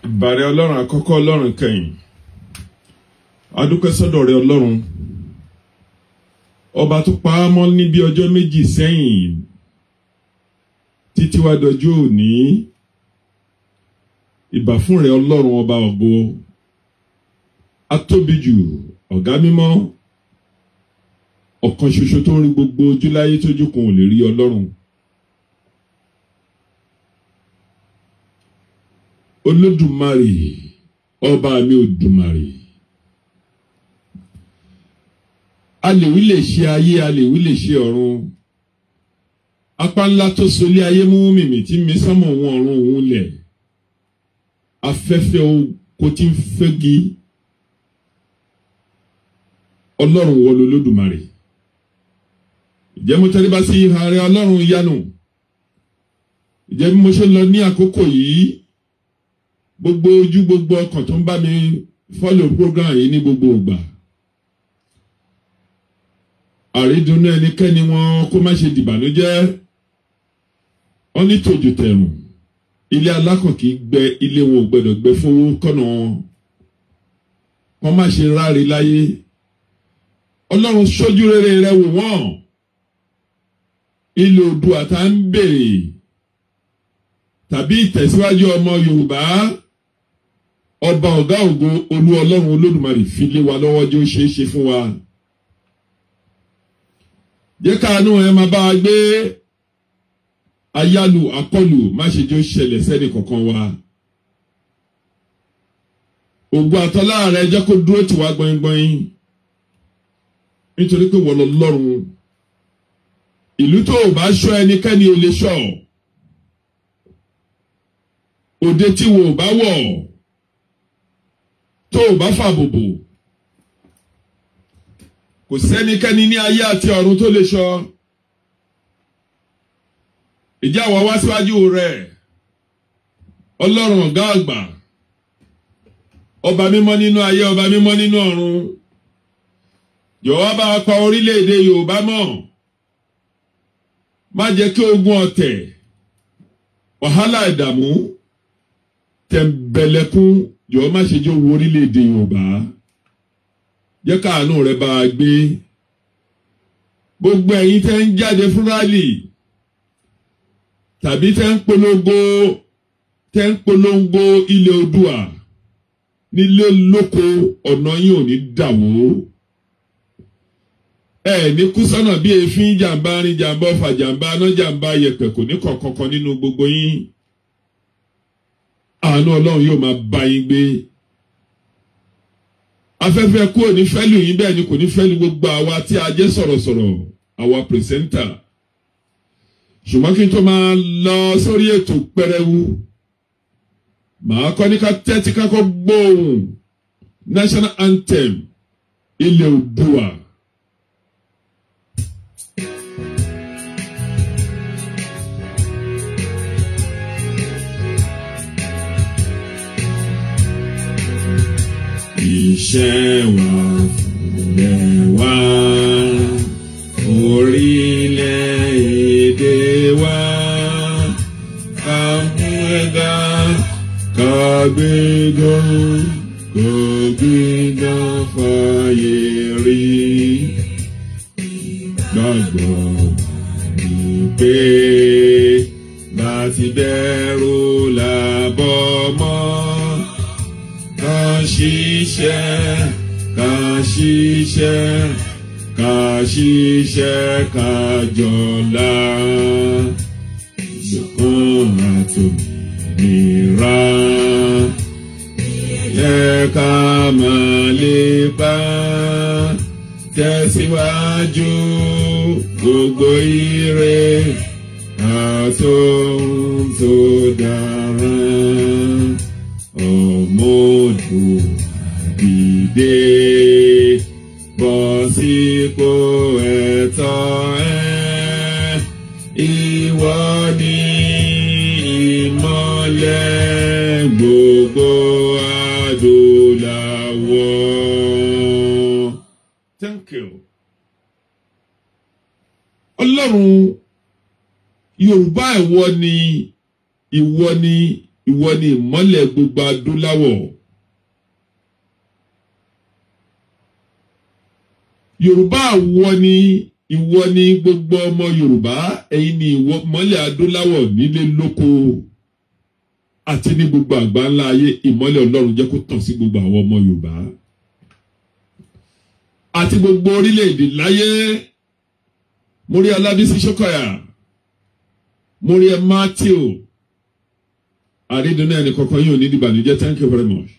Ìbàrẹ̀ Ọlọ́run àkọ́kọ́ Ọlọ́run kẹ́yìn. Adúpẹ́ sọ́dọ̀ rẹ Ọlọ́run. Ọba tó pa á mọ́ ní bí ọjọ́ méjì sẹ́yìn títí wá dọjọ́ òní. Ìbà fún rẹ Ọlọ́run ọba ògo. Atóbi jù, ọ̀gá mímọ́. Ọ̀kan ṣoṣo tó ń rí gbogbo ojú láyé tójú kan ò lè rí Ọlọ́run. Olódùmarè, ọba mi Òdùmarè. Alèwí lè ṣe ayé, alèwí lè ṣe ọ̀run. Apá ńlá tó solé ayé mú mìmì tí mi sánmọ̀ wọn ọ̀run òun lẹ̀. Afẹ́fẹ́ oko tí ń fẹ́gi. Ọlọ́run wọ l'Olódùmarè. Ìjẹ́ mo tẹríba sí ìhà rẹ Ọlọ́run ìyanu. Ìjẹ́ bí mo ṣe lọ ní àkókò yìí. Gbogbo ojú gbogbo ọkàn tó ń bá mi follow program yìí ní gbogbo ìgbà. Àrídùnnú ẹnikẹ́ni wọn kó má ṣe dìbànújẹ́. Wọ́n ní tòjò tẹ̀rùn. Ilé alákọ̀ọ́kì gbẹ, ilé wọn ò gbọdọ̀ gbẹ fowó kọ́nà wọn. Wọ́n má ṣe ráre láyé. Ọlọ́run ṣojú rere rẹ wò wọ́n. Ilé Oòduà tá ń bèrè. Tàbí ìtẹ̀síwájú ọmọ Yorùbá. Ọba ọ̀gá ògo Olú Ọlọ́run Olódùmarè fi lé wa lọ́wọ́ jẹ́ ó ṣeé ṣe fún wa. Jẹ́ káàánú ẹ máa bá wa gbé. Ayálù akọlù má ṣe jẹ́ ó ṣẹlẹ̀ sẹ́ni kankan wa. Ògo àtọlá rẹ jẹ́ kó dúró tì wá gbọ̀ngbọ̀n. Nítorí pé wọ́n lọ lọ́run. Ìlú tó ò bá ṣọ́ ẹnikẹ́ni ò lè ṣọ́. Òde tí wo bá wọ̀ tó bá fàbòbò kò sẹ́nikẹ́ni ní ayé àti ọ̀run tó lè ṣọ́. Ìjà wa wá síwájú rẹ̀ Ọlọ́run ọ̀gá àgbà, ọba mímọ́ nínú ayé, ọba mímọ́ nínú ọ̀run. Jọ̀wọ́ bá wa pa orílẹ̀-èdè Yorùbá mọ́. Má jẹ́ kí ogun ọ̀tẹ̀, wàhálà ìdààmú, tẹ̀mbẹ̀lẹ̀kún jọ̀ọ́ má ṣe jẹ́ owó orílẹ̀-èdè Yorùbá. Jẹ́ káàánú rẹ bá a gbé. Gbogbo ẹ̀yin tẹ́ ń jáde fún rálì tàbí tẹ́ ń polongo ilẹ̀ Oòduà nílé lóko, ọ̀nà yín ò ní dàwó. Ẹ ní kú sọ́nà bí èéfín, jàǹbá rin, jàǹbá ọfà, jàǹbá aná, jàǹbá yẹ̀pẹ̀, kò ní kọ̀ọ̀kan nínú gbogbo yín. Àánú Ọlọ́run yóò máa bá yín gbé. Afẹ́fẹ́ kú ò ní fẹ́ lù yín, bẹ́ẹ̀ ni kò ní fẹ́ lù gbogbo àwa tí a jẹ́ sọ̀rọ̀sọ̀rọ̀, àwa pìrìsẹ́ńtà. Ṣùgbọ́n kí n tó máa lọ sórí ètò pẹrẹwu, màá kọ́ ní ká tẹ́tí kákọ́ gbóhùn national anthem ilẹ̀ Oòduà. Iṣẹ́ wa fúnlẹ̀ wa, orílẹ̀-èdè wa, ká mú ẹ̀dá, ká gbéga, ká gbéga fàyè rí. Gbàgbọ́ ní pé láti bẹ̀rù làbọ̀ mọ́. Ká ṣiṣẹ́, ká ṣiṣẹ́, ká ṣiṣẹ́, ká jọlá. Ìṣọ̀kan àtòmìnira. Yẹ ká máa lépa. Tẹ̀síwájú gbogbo ire àtòhun tó dára. Ọmọ Oòduà dìde, bọ́ sípò ẹ̀tọ́ ẹ. Ìwọ ni ìmọ́lẹ̀ gbogbo adúláwọ̀. Thank you. Ọlọ́run Yorùbá ìwọ ni ìwọ ni ìmọ́lẹ̀ gbogbo adúláwọ̀. Yorùbá ìwọ ni gbogbo ọmọ Yorùbá, ẹ̀yin ni ìmọ́lẹ̀ adúláwọ̀ nílé lóko àti ní gbogbo àgbáńlá ayé. Ìmọ́lẹ̀ Ọlọ́run jẹ́ kó tàn sí gbogbo àwọn ọmọ Yorùbá àti gbogbo orílẹ̀-èdè láyé. Mo rí Alábísí Ṣókọ̀yà, mo rí Matthew àrídùnnú ẹnì kankan yóò ní ìbànújẹ́. Thank you very much.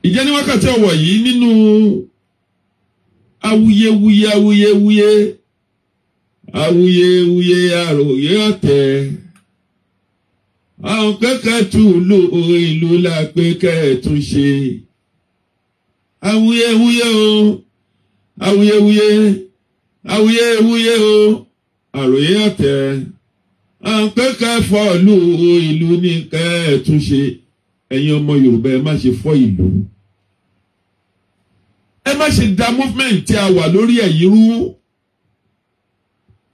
Ìjẹ́ ní wákàtí ọ̀wọ̀ yìí nínú awuyewuye àròyé ọ̀tẹ̀, àwọn kẹ́kẹ́ tún lò ìlú la pé kẹ́ẹ̀tún ṣe. Awuyewuye o àròyé ọ̀tẹ̀, àwọn kẹ́kẹ́ fọ́ọ̀lù ìlú ní kẹ́ẹ̀tún ṣe. Ẹ̀yin ọmọ Yorùbá ẹ má ṣe fọ́ ìlú, ẹ má ṣe da movement tí a wà lórí èyí rú,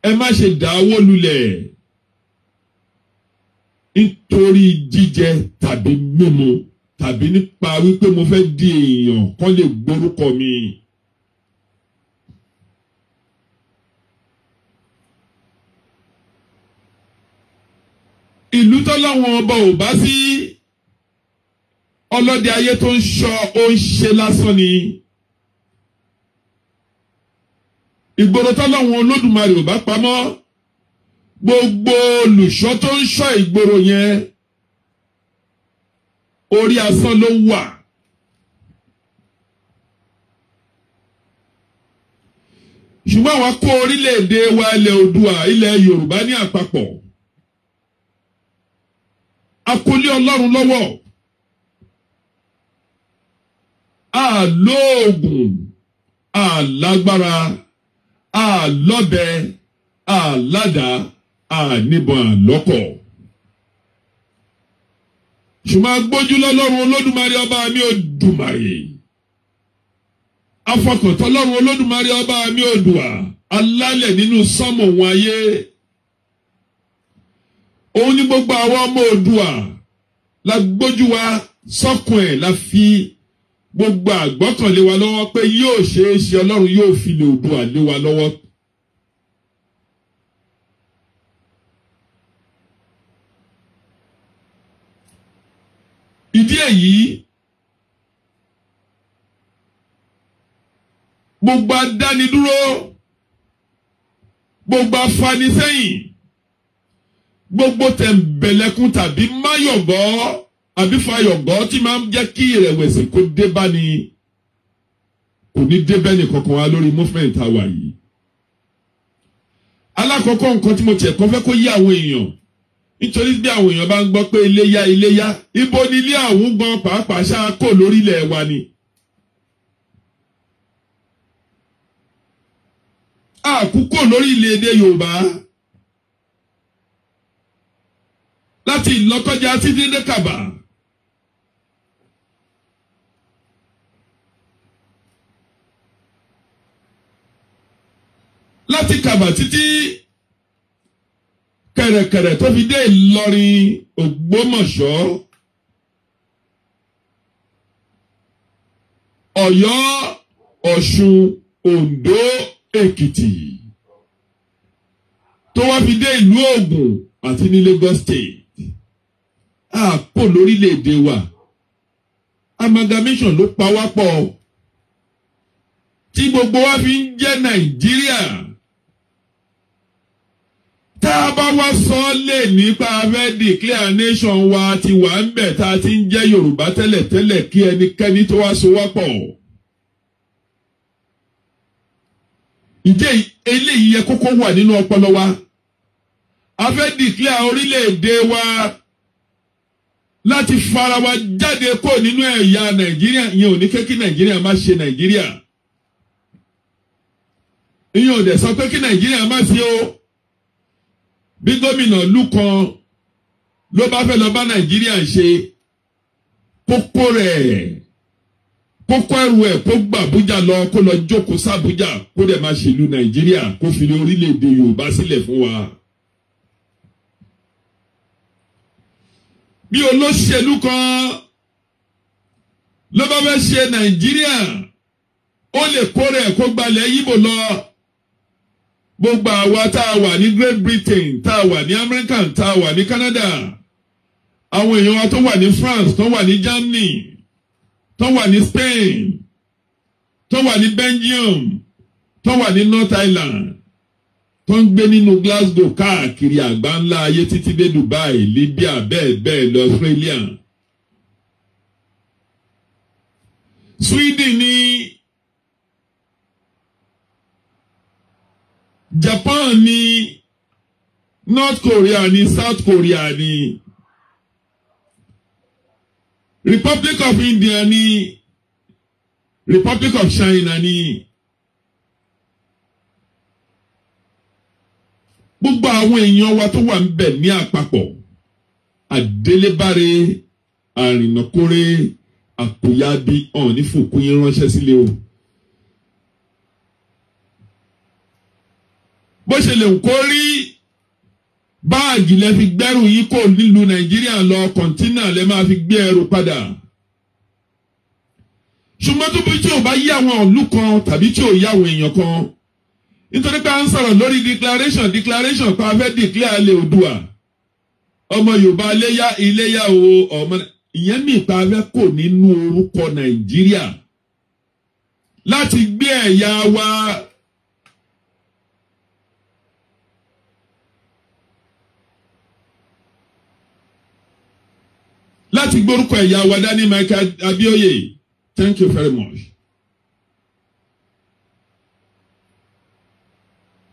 ẹ má ṣe dá owó lulẹ̀ nítorí jíjẹ tàbí mímu tàbí nípa wípé mo fẹ́ di èèyàn kán lè gbórúkọ mi. Ìlú tọ́láwọn ọba ò bá sí, ọlọ́dẹ ayé tó ń ṣọ́ ó ń ṣe lásán ni. Ìgboro tọ́láwọn Olódùmarè ò bá pamọ́, gbogbo olùṣọ́ tó ń ṣọ́ ìgboro yẹn orí asán ló wà. Ṣùgbọ́n àwọn kó orílẹ̀-èdè wa ilẹ̀ Oòduà ilẹ̀ Yorùbá ní àpapọ̀, akólé Ọlọ́run lọ́wọ́, àlóògùn, àlágbára, àlọ́bẹ, àládàá, àníbọn, àlọ́kọ̀. Ṣùgbọ́n agbójú lọ́lọ́run Olódùmarè ọba mi Òdùmarè, afọkàntán lọ́run Olódùmarè ọba mi Oòduà, alálẹ̀ nínú sánmọ̀ wọn ayé. Òun ni gbogbo àwọn ọmọ Oòduà la gbójú wa sọ́kùn ẹ̀, la fi gbogbo àgbọ́kànlé wa lọ́wọ́ pé yóò ṣeé ṣe, Ọlọ́run yóò fi lè Oòduà lé wa lọ́wọ́. Ìdí èyí, gbogbo adánidúró, gbogbo afanisẹ́yìn, gbogbo tẹ̀m̀bẹ̀lẹ̀kún tàbí máyọ̀gọ́ àbí fayọ̀gọ́ tí máa ń jẹ́ kí ìrẹ̀wẹ̀sì kó dé bá ni, kò ní dé bẹ́ẹ̀ kankan wá lórí movement àwa yìí. Alákọ̀ọ́kọ́ nǹkan tí mo tiẹ̀ kọ́ fẹ́ kó yé àwọn èèyàn, nítorí bí àwọn èèyàn bá ń gbọ́ pé iléyá, ibo ni ilé àwọn gan pàápàá ṣáà kò lórílẹ̀ wa ni. Àkúkò lórílẹ̀-èdè Yorùbá láti Ìlọkọjà títí dé Kàbà. Láti Kàbà títí kẹ̀rẹ̀kẹ̀rẹ̀ tó fi dé Ìlọrin, Ògbómọ̀ṣọ́, Ọ̀yọ́, Ọ̀ṣun, Oǹdó, Èkìtì, tó wá fi dé ìlú Ògùn àti ní Lagos State. Àpò lórílẹ̀-èdè wa, amalgamation ló pa wá pọ̀ tí gbogbo wa fi ń jẹ́ Nàìjíríà. Tá a bá wá sọ lè nípa fẹ́ declare nation wa ti wà ń bẹ̀ tá a ti ń jẹ́ Yorùbá tẹ́lẹ̀tẹ́lẹ̀ kí ẹnikẹ́ni tó wá so wá pọ̀. Ǹjẹ́ eléyìí yẹ kókó wà nínú ọpọlọ wa? A fẹ́ declare orílẹ̀-èdè wa láti fara wa jáde kó nínú ẹ̀yà Nàìjíríà. Ìyẹn ò ní kí Nàìjíríà má ṣe Nàìjíríà. Ìyẹn ò dẹ̀ sọ pé kí Nàìjíríà má ṣe o. Bí gómìnà ìlú kan ló bá fẹ́ lọ bá Nàìjíríà ṣe, kókó rẹ̀, kókó ẹrù ẹ̀ kó gba Àbújá lọ, kó lọ jókòó sí Àbújá, kó dẹ̀ máa ṣèlú Nàìjíríà, kó fi lé orílẹ̀-èdè Yorùbá sílẹ̀ fún wa. bí olóṣèlú kan ló bá fẹ́ ṣe Nàìjíríà ó lè kórè kó gbalẹ̀ Yíbò lọ. Gbogbo àwa tá a wà ní Great Britain, tá a wà ní America, tá a wà ní Canada, àwọn èèyàn wa tó wà ní France, tó wà ní Germany, tó wà ní Spain, tó wà ní Belgium, tó wà ní North Ireland, tó ń gbé nínú Glasgow káàkiri àgbáńlá ayé títí dé Dubai, Libya, bẹ́ẹ̀ bẹ́ẹ̀ lọ Australia, Sweden ní, Japan ní, North Korea ní, South Korea ní, Republic of India ní, Republic of China ní. Gbogbo àwọn èèyàn wa tó wà ń bẹ̀ ní àpapọ̀, àdélébáre, àrìnàkórè, àkóyábí ọ̀n ní fòkú yín ránṣẹ́ sílé o. Bó ṣe lè kó rí báàgì lẹ fi gbẹ́rù yín kò nílùú Nàìjíríà lọ, kọ̀ńtínà lẹ máa fi gbé ẹrù padà. Ṣùgbọ́n tó bí tí ò bá yí àwọn ìlú kan tàbí tí ò yí àwọn èèyàn kan, nítorí pé à ń sọ̀rọ̀ lórí declaration pa fẹ́ declare ilẹ̀ Oòduà, ọmọ Yorùbá iléyá o, ọmọ ìyẹn mi pa fẹ́ kò nínú orúkọ Nàìjíríà láti gbé ẹ̀yà wa láti gbórúkọ ẹ̀yà wa dání. Michael Abioye, thank you very much.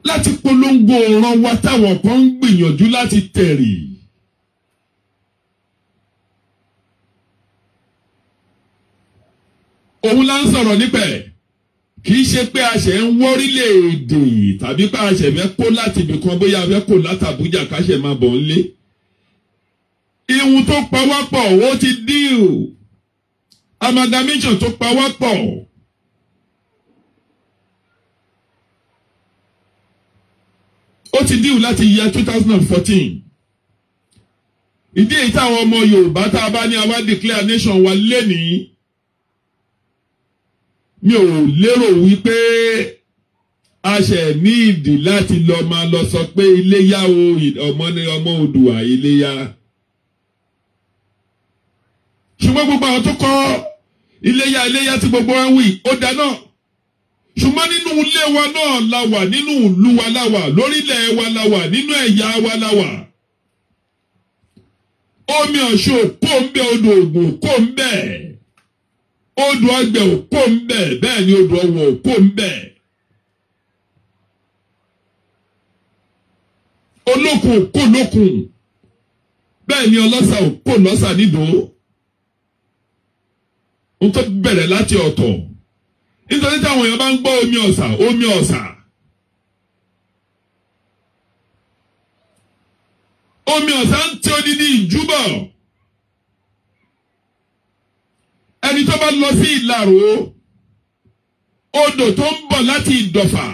Láti polongo ọ̀ràn wa táwọn kan ń gbìyànjú láti tẹ̀rì. Òun la ń sọ̀rọ̀ nípẹ̀. Kì í ṣe pé a ṣe ń wọ́rílẹ̀-èdè tàbí pé a ṣe fẹ́ kó láti ibìkan bóyá a fẹ́ kó láti Àbújá ká ṣe máa bọ̀ ńlé. Ihun tó pa wá pọ̀ ó ti deal. Amalgamation tó pa wá pọ̀. Ó ti deal láti year 2014. Ìdí èyí táwọn ọmọ Yorùbá tá a bá ní àwa declare nation wa lénìí. Mi ò lérò wípé a ṣe ní ìdí láti lọ máa lọ sọ pé Iléyá o, ọmọ ní ọmọ Oòduà Iléyá. Ṣùgbọ́n gbogbo àwọn tó kọ́ Iléyá tí gbogbo wọn wí ó dáná. Ṣùgbọ́n nínú ilé wa náà la wà, nínú ìlú wa la wà, lórílẹ̀ wa la wà, nínú ẹ̀yà wa la wà. Omi Ọ̀ṣun kò ń bẹ, odò Ògùn kò ń bẹ, odò Ọgbẹ̀ kò ń bẹ, bẹ́ẹ̀ ni odò Ọ̀wọ̀ kò ń bẹ. Olókun kò lókun, bẹ́ẹ̀ ni Ọlọ́sà kò lọ́sà nídòó. Ó tó bẹ̀rẹ̀ láti ọ̀tọ̀. Nítorí táwọn èèyàn bá ń gbọ́ omi ọ̀sà. Omi ọ̀sà ń tí odidi ìjúbọ̀. Ẹni tó bá lọ sí Ìlaró, odò tó ń bọ̀ láti Ìdọ̀fà,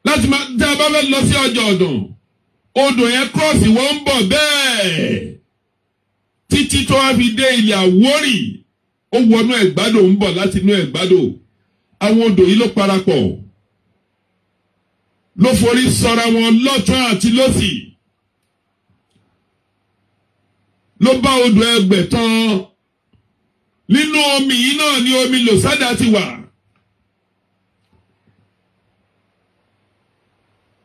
láti máa dá bá fẹ́ lọ sí ọjà ọ̀dàn, odò yẹn kírọ̀sì wọ́n ń bọ̀ bẹ́ẹ̀ títí tó wá fi dé ilẹ̀ Àwórì. Ó wọnú Ẹ̀gbádò ń bọ̀ láti inú Ẹ̀gbádò. Àwọn odò yìí ló parapọ̀, ló forí sọra wọn lọ́tún àti lósì, ló bá odò Ẹgbẹ̀ tán. Nínú omi yìí náà ni omi Lòsádà ti wà.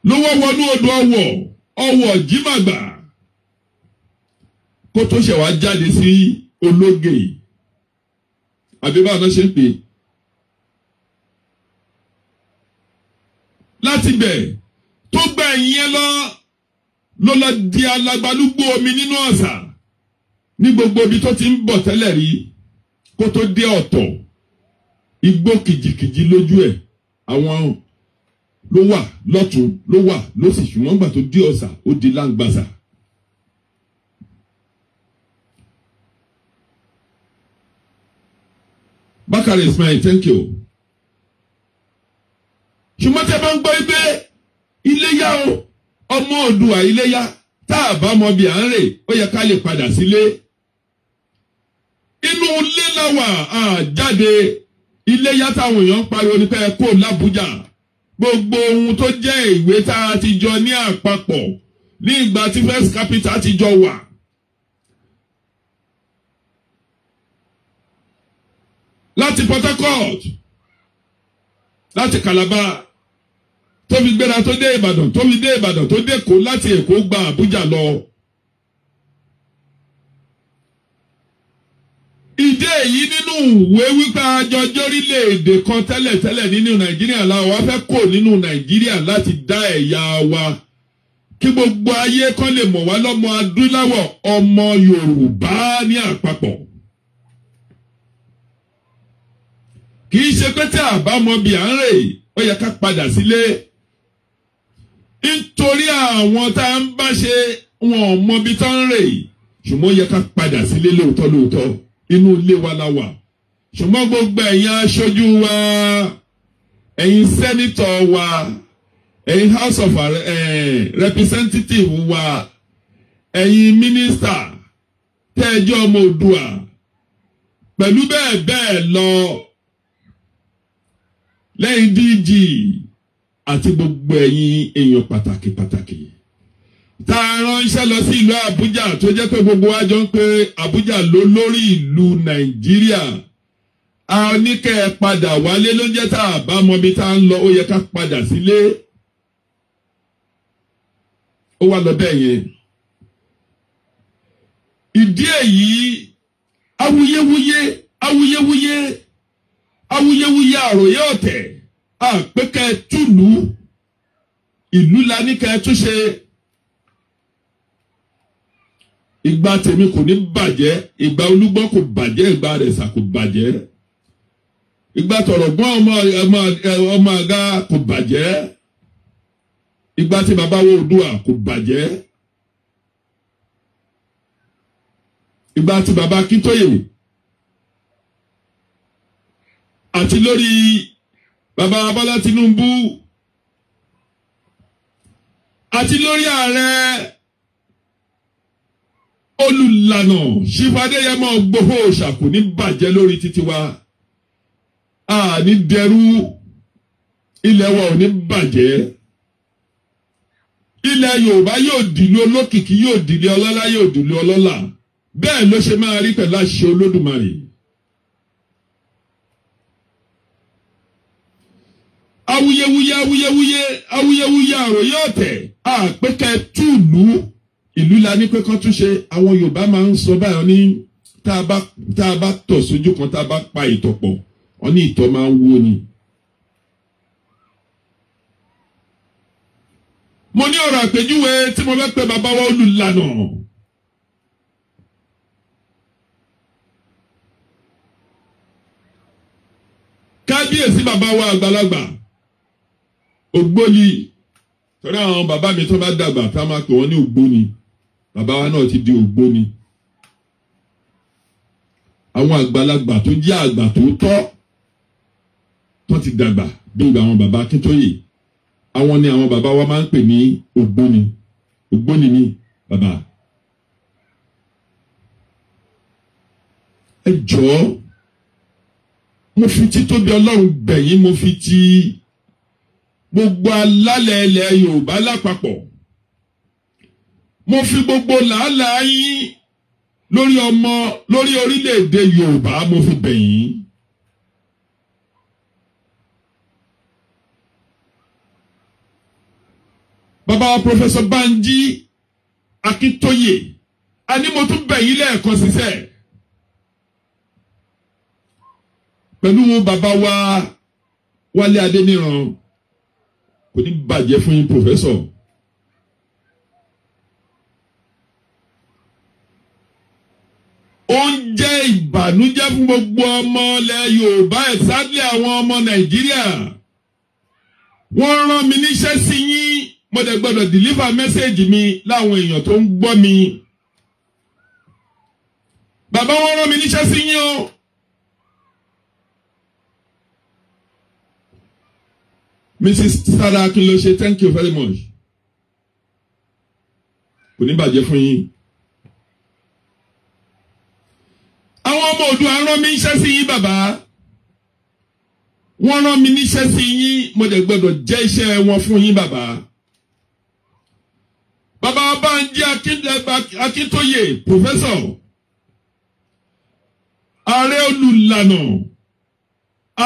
Ló wọnú odò Ọ̀wọ̀ Jímàgbà kó tó ṣe wá jáde sí Ológè. Àbí báwọn ṣe ń pè. Láti bẹ̀ tó gba ẹ̀yìn yẹn ló lọ di alagbalúgbó omi nínú ọ̀sà ní gbogbo ibi tó ti ń bọ̀ tẹ́lẹ̀ rí kó tó dé Ọ̀tọ̀. Igbó kìjìkìjì lójú ẹ̀, àwọn ló wà lọ́tún ló wà lósì, ṣùgbọ́n gbà tó dé ọ̀sà ó di Láǹgbàsà. Bakare Ismail, thank you. Ṣùgbọ́n tí a bá ń gbọ́ ibẹ̀ Iléyá o, ọmọ Oòduà Iléyá tá a bá mọ bí à ń rè ó yẹ ká lè padà sílé. Inú ilé láwà àjáde ilé yá táwọn èèyàn ń pariwo ní pé ẹ kó l'Àbújá. Gbogbo ohun tó jẹ́ ìwé tá a ti jọ ní àpapọ̀ ní ìgbà tí First Capital ti jọ wà. Láti Port Harcourt, láti Calabar, tó fi gbéra tó dé Ìbàdàn, tó fi dé Ìbàdàn tó dé Èkó, láti Èkó gba Àbújá lọ. Ìdí èyí nínú ìwé wípé àjọjọ́ orílẹ̀-èdè kan tẹ́lẹ̀tẹ́lẹ̀ nínú Nàìjíríà la wá fẹ́ kó nínú Nàìjíríà láti dá ẹ̀yà wa kí gbogbo ayé kan lè mọ̀ wá lọ́mọ adúláwọ̀ ọmọ Yorùbá ní àpapọ̀. Kì í ṣe pé tí a bá mọ bí à ń rè ó yẹ ká padà sílé. Nítorí àwọn tá a ń bá ṣe wọn ò mọ bí tó ń rè, ṣùgbọ́n ó yẹ ká padà sílé lóòótọ́. Inú ilé wa la wà. Ṣùgbọ́n gbogbo ẹ̀yin aṣojú wa, ẹ̀yin sẹ́nítọ̀ wa, ẹ̀yin House of Representative wa, ẹ̀yin mínísítà tẹ́jọ́ ọmọ Oòduà, pẹ̀lú bẹ́ẹ̀ bẹ́ẹ̀ lọ, lẹ́yìn DG àti gbogbo ẹ̀yin èèyàn pàtàkì. Tá a ránṣẹ́ lọ sí ìlú Àbújá tó jẹ́ pé gbogbo wa jọ ń pé Àbújá ló lórí ìlú Nàìjíríà. A ní kẹ́ ẹ padà wálé ló ń jẹ́ tá a bá mọ bí tá a ń lọ ó yẹ ká padà sílé. Ó wá lọ bẹ́ẹ̀ yẹn. Ìdí èyí awuyewuye àròyé ọ̀tẹ̀ pé kẹ́ ẹ túlù ìlú la ní kẹ́ ẹ túnṣe. Ìgbà tèmi kò ní bàjẹ́, ìgbà Olúgbọ́n kò bàjẹ́, ìgbà Àrẹ̀sà kò bàjẹ́, ìgbà Tọ̀rọ̀gbọ́n ọmọ Àga kò bàjẹ́, ìgbà tí bàbá wo Oòduà kò bàjẹ́, ìgbà tí bàbá Akíntóyè àti lórí bàbá Bọ́lá Tinubu àti lórí ààrẹ olùlànà Ṣífàdéyẹmọ Ìgbòho Òòṣà kò ní bàjẹ́ lórí títí wa. A ní dẹrú, ilẹ̀ wa ò ní bàjẹ́. Ilẹ̀ Yorùbá yóò dìlú olókìkí, yóò dìlú ọlọ́lá, yóò dìlú ọlọ́lá. Bẹ́ẹ̀ ló ṣe máa rí pẹ̀lú àṣẹ Olódùmarè. Awuyewuye àròyé ọ̀tẹ̀ àpékẹ́ túlù ìlú la ní pé kán tún ṣe. Àwọn Yorùbá máa ń sọ báyọ̀ ní tá a bá tọ̀ sójú kan, tá a bá pa ìtọ̀ pọ̀, wọ́n ní ìtọ̀ máa ń wó ni. Mo ní ọ̀rọ̀ àpèjúwe tí mo fẹ́ pè bàbá wa Olùlànà. Kábíyèsí bàbá wa àgbàlagbà Ògbóni, torí àwọn bàbá mi tó bá dàgbà tá a máa pè wọ́n ní Ògbóni. Bàbá wa náà ti di Ògbóni. Àwọn àgbàlagbà tó jẹ́ àgbà tó tọ́ tó ti dàgbà bí ìgbà àwọn bàbá Akíntóyè. Àwọn ni àwọn bàbá wa máa ń pè ní Ògbóni. Ògbóni ni bàbá. Ẹ jọ̀ọ́, mo fi títóbi Ọlọ́run bẹ̀yín, mo fi ti gbogbo alálẹ̀ ilẹ̀ Yorùbá lápapọ̀. Mo fi gbogbo làálàá yín lórí orílẹ̀-èdè Yorùbá mo fi bẹ̀ yín. Bàbá Professor Banji Akíntóyè, a ní mo tún bẹ̀ yín lẹ́ẹ̀kan sísẹ́. Pẹ̀lú bàbá wa Wálé Adéníran, kò ní bàjẹ́ fún yín Professor. Ó ń jẹ́ ìbànújẹ́ fún gbogbo ọmọ ilẹ̀ Yorùbá, exactly àwọn ọmọ Nàìjíríà. Wọ́n rán mi níṣẹ́ sí yín, mo dẹ̀ gbọ́dọ̀ deliver message mi láwọn èèyàn tó ń gbọ́ mi. Bàbá wọn rán mi níṣẹ́ sí yín o. Mrs. Sarah Akinlose, thank you very much. kò ní bàjẹ́ fún yín. àwọn ọmọ Oòduà rán mi níṣẹ́ sí yín bàbá, wọ́n rán mi níṣẹ́ sí yín, mo dẹ̀ gbọ́dọ̀ jẹ́ iṣẹ́ wọn fún yín bàbá. Bàbá Bánjí Akíntóyè pòfẹ́sọ̀, ààrẹ olùlànà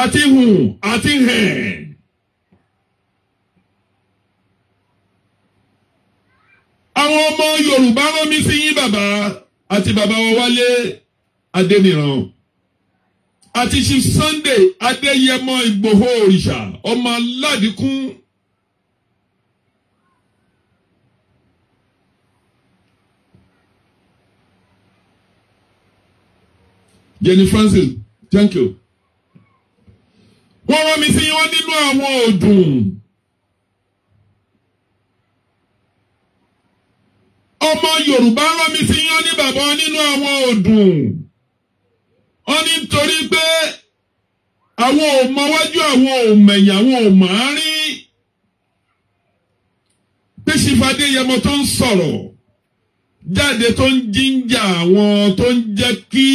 àti hùn àti hẹ̀. Àwọn ọmọ Yorùbá rán mi sí yín bàbá, àti bàbá wa Wálé Adéníran àti Chief Sunday Adéyẹmọ Ìgbòho òrìṣà ọmọ Aládìkún. Jenny Francis, thank you. Wọ́n rán mi sí wọn nínú àwọn ọdún. Ọmọ Yorùbá rán mi sí wọn ní bàbá nínú àwọn ọdún. Wọ́n ní nítorí pé àwọn ò mọ wájú, àwọn ò mẹ̀yìn, àwọn ò mọ̀ á rí. Pé Ṣífadé Yẹmọ tó ń sọ̀rọ̀ jáde tó ń jíjà àwọn tó ń jẹ́ kí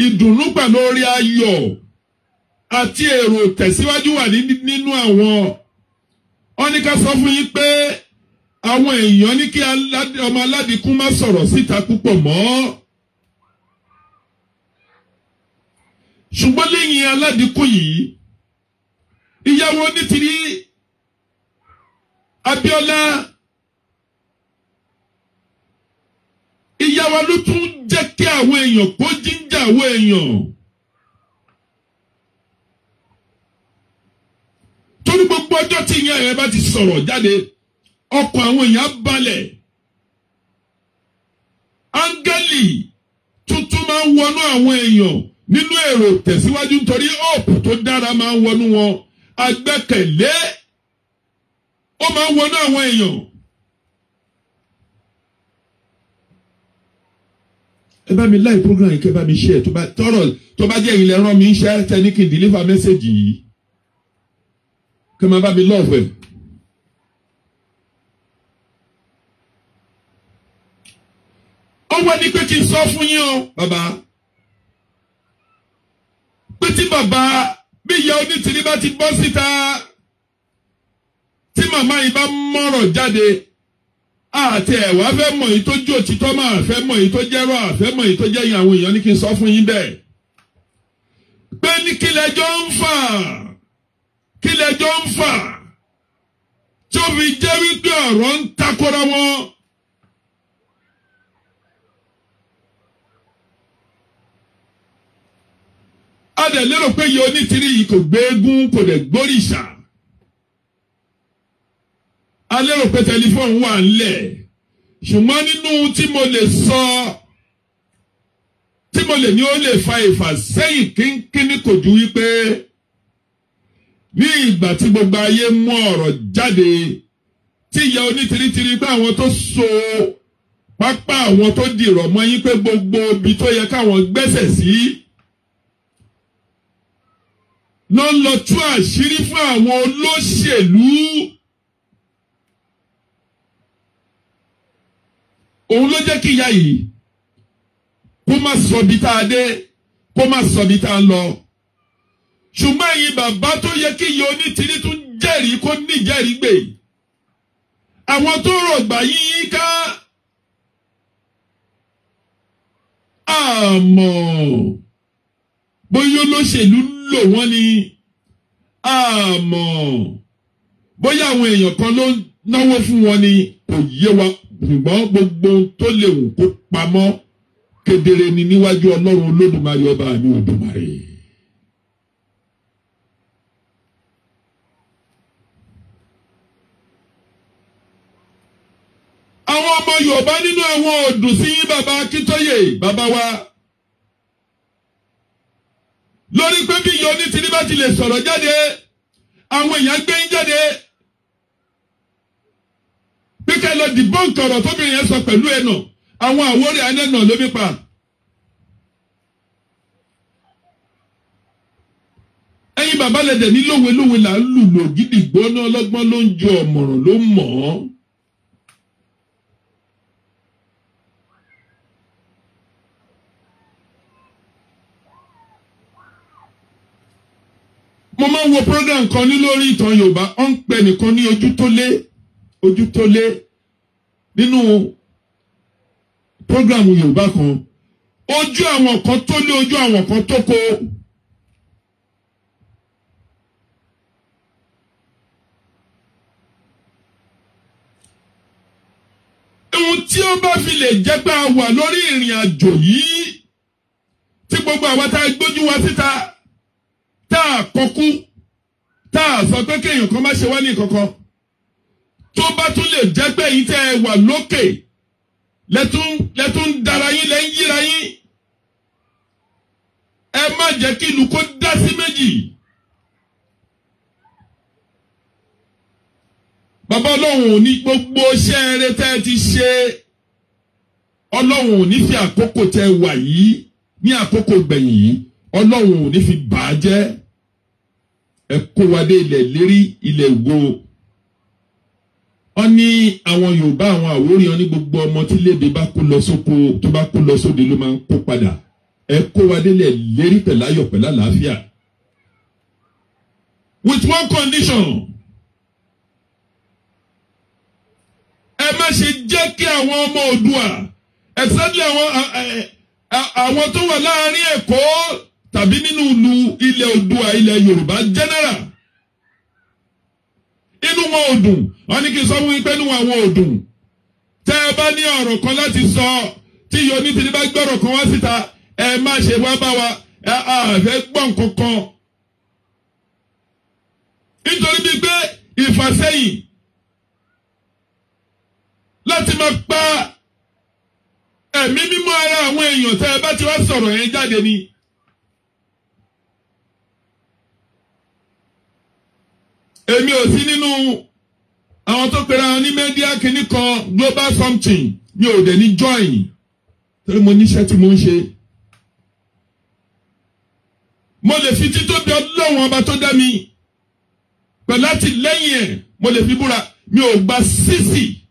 ìdùnnú pẹ̀lú orí ayọ̀ àti èrò tẹ̀síwájú wà nínú àwọn. Wọ́n ní ká sọ fún yín pé àwọn èèyàn ní kí ọmọ Aládìkún má sọ̀rọ̀ síta púpọ̀ mọ́. Ṣùgbọ́n lẹ́yìn Aládìkún yìí, ìyàwó Onítìrí Abíọ́lá, ìyàwó ló tún jẹ́ kí àwọn èèyàn kó jíjà àwọn èèyàn. Torí gbogbo ọjọ́ tí ìyá ẹ̀ bá ti sọ̀rọ̀ jáde, ọkàn àwọn èèyàn balẹ̀. Áńgẹ́lì tuntun máa ń wọnú àwọn èèyàn nínú èrò tẹ̀síwájú nítorí hope tó dára máa ń wọnú wọn. Àgbẹ́kẹ̀lé ó máa ń wọnú àwọn èèyàn. Ẹ bá mi like program yìí, kẹ́ bá mi share tó bá jẹ́ ilẹ̀ rán mi iṣẹ́ tẹ́ni kí n deliver message yìí. Kẹ́ máa bá mi love ẹ̀. Ó wá ní pé kí n sọ fún yín o bàbá. Pé tí bàbá bí ìyá Onítìrí bá ti bọ́ síta, tí màmá yìí bá mọ̀rọ̀ jáde, àti ẹ̀wà fẹ́ mọ̀ èyí tó jó òtítọ́, máa fẹ́ mọ̀ èyí tó jẹ́rọ̀, àfẹ́ mọ̀ èyí tó jẹ́ yín. Àwọn èèyàn ní kí n sọ fún yín bẹ́ẹ̀. Pé ní kí lẹ́jọ́ ń fà, kí lẹ́jọ́ ń fà tí ó fi jẹ́ wípé ọ̀rọ̀ ń takora wọn. A dẹ̀ lérò pé ìyá Onítìrí yìí kò gbé eégún, kò dẹ̀ gbóríṣà. A lérò pé tẹlifóònù wà ńlẹ̀. Ṣùgbọ́n nínú tí mo lè sọ, tí mo lè ní ó lè fa ìfàsẹ́yìn kínkínní kò ju wípé ní ìgbà tí gbogbo ayé mú ọ̀rọ̀ jáde, tí ìyá Onítìrí ti rí pé àwọn tó so pápá àwọn tó dìrọ̀ mọ́ yín pé gbogbo ibi tó yẹ káwọn gbẹ́sẹ̀ sí ló ń lọ tú àṣírí fún àwọn olóṣèlú. Òun ló jẹ́ kí ìyá yìí kó má sọ bí tá a dé, kó má sọ bí tá a lọ. Ṣùgbọ́n ẹ̀yin bàbá tó yẹ kí ìyá Onítìrí tún jẹ́rìí kó níjẹ́rìí gbè. Àwọn tó rọ̀gbà yín ká àmọ́ bóyá olóṣèlú lò wọ́n ni, àmọ́ bóyá àwọn èèyàn kan ló náwó fún wọn ni, kò yé wa. Ṣùgbọ́n gbogbo tó lè wù kó pamọ́ kedere ni níwájú Ọlọ́run Olódùmarè ọba mi Òdùmarè. Àwọn ọmọ Yorùbá nínú àwọn ọdún sí bàbá Akíntóyè bàbá wa lórí pé bí ìyá Onítìrí bá ti lè sọ̀rọ̀ jáde, àwọn èèyàn gbé ń jáde. Bí ká lọ dìbọ́ǹkì ọ̀rọ̀ tóbìnrin yẹn sọ pẹ̀lú ẹ̀nà, àwọn àwòrán anẹ́nà ló bí pa. Ẹ̀yin bàbá lẹ̀dẹ̀ ní lówe là ń lùlò gidi gbóná, ọlọ́gbọ́n ló ń ju ọ̀mọ̀ràn ló mọ̀ ọ́. mo máa ń wo program kan ní lórí ìtàn Yorùbá ó ń pè nìkan ní ojú tó lé nínú program Yorùbá kan ojú àwọn kan tó lé ojú àwọn kan tó kó. ohun tí ó bá fi lè jẹ́ pé a wà lórí ìrìn àjò yìí tí gbogbo àwa tá a gbójú wa síta tá a kọkú tá a sọ pé kéèyàn kan má ṣe wá ní kankan tó bá tún lè jẹ́ pé èyí tẹ́ ẹ wà lókè lẹ́tún dára yín lẹ́ ń yíra yín ẹ má jẹ́ kí ìlú kó dá sí méjì. Bàbá Ọlọ́run ò ní gbogbo iṣẹ́ eré tẹ́ ti ṣe Ọlọ́run ò ní fi àkókò tẹ́ wà yìí ní àkókò gbẹ̀yìn yìí Ọlọ́run ò ní fi bà á jẹ́ ẹ kó wa dé ilẹ̀ lérí ilẹ̀ wo. Wọ́n ní àwọn Yorùbá àwọn Àwórì wọn ní gbogbo ọmọ tí léde bá kó lọ sóko tó bá kó lọ sóde ló máa ń kó padà ẹ kó wa dé ilẹ̀ lérí pẹ̀láyọ̀ pẹ̀lá àlàáfíà. With one condition. Ẹ má ṣe jẹ́ kí àwọn ọmọ Oòduà exactly àwọn tó wà láàrin Èkó tàbí nínú ìlú ilẹ̀ Oòduà ilẹ̀ Yorùbá general inú wọn ò dùn wọ́n ní kí n sọ fún yín pé inú àwọn ò dùn tẹ́ ẹ bá ní ọ̀rọ̀ kan láti sọ tí yóò ní tìrí bá gbọ́rọ̀ kan wá síta ẹ má ṣe wá bá wa àfẹ́ gbọ́ nǹkan kan nítorí bíi pé ìfàsẹ́yìn láti máa pa ẹ̀mí mímọ́ ara àwọn èèyàn tẹ́ ẹ bá ti wá sọ̀rọ̀ yẹn jáde ni. Èmi ò sí nínú àwọn tó pera wọn ní media kìíní kan global something mi ò dẹ̀ ní join torí mo níṣẹ́ tí mo ń ṣe. Mo lè fi títóbi Ọlọ́run ọba tó dá mi pẹ̀lú láti lẹ́yìn ẹ̀ mo lè fi búra mi ò gba sísì.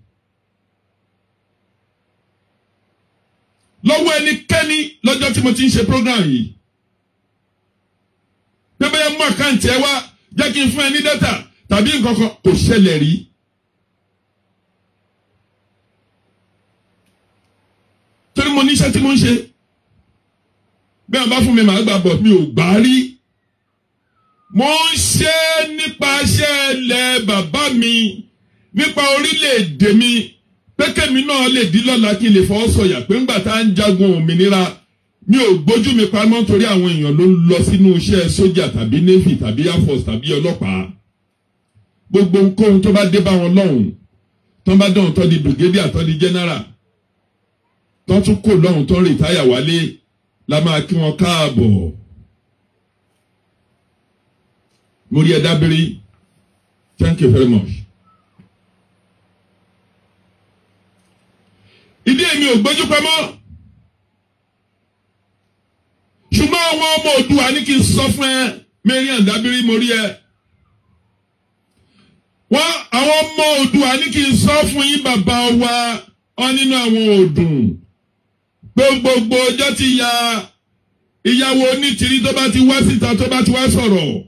Lọ́wọ́ ẹnikẹ́ni lọ́jọ́ tí mo ti ń ṣe program yìí. Pé bẹ́ẹ̀ mú àkáǹtì ẹ wá jẹ́ kí n fún ẹ ní data tàbí nǹkan kan kò ṣẹlẹ̀ rí. Torí mo níṣẹ́ tí mo ń ṣe. Bí wọ́n bá fún mi màá gbà bọ̀ mi ò gbà rí. Mo ń ṣe nípa iṣẹ́ ilẹ̀ bàbá mi nípa orílẹ̀-èdè mi. Pékèmí náà lè di lọ́la kí n lè fọwọ́ sọ̀yà pé ńgbà tá à ń jagun òmìnira mi ò gbójú mi pamọ́ torí àwọn èèyàn ló ń lọ sínú iṣẹ́ sójà tàbí navy tàbí air force tàbí ọlọ́pàá. Gbogbo nǹkan tó bá dé bá wọn lọ́hùn tó bá dán tó di brigadier tó di general tó tún kò lọ́hùn tó rìtáyà wálé la máa kí wọn káàbọ̀. Mo rí ẹ dábìrì. Thank you very much. Ìdí èmi ò gbójú pamọ́. Ṣùgbọ́n àwọn ọmọ Oòduà ní kí n sọ fún ẹ Mariam Dabiri mo rí ẹ. Àwọn ọmọ Oòduà ní kí n sọ fún yín bàbá wa ọ nínú àwọn Oòdùn. Gbogbo ọjọ́ tí ìyàwó onítìrí tó bá ti wá síta tó bá ti wá sọ̀rọ̀.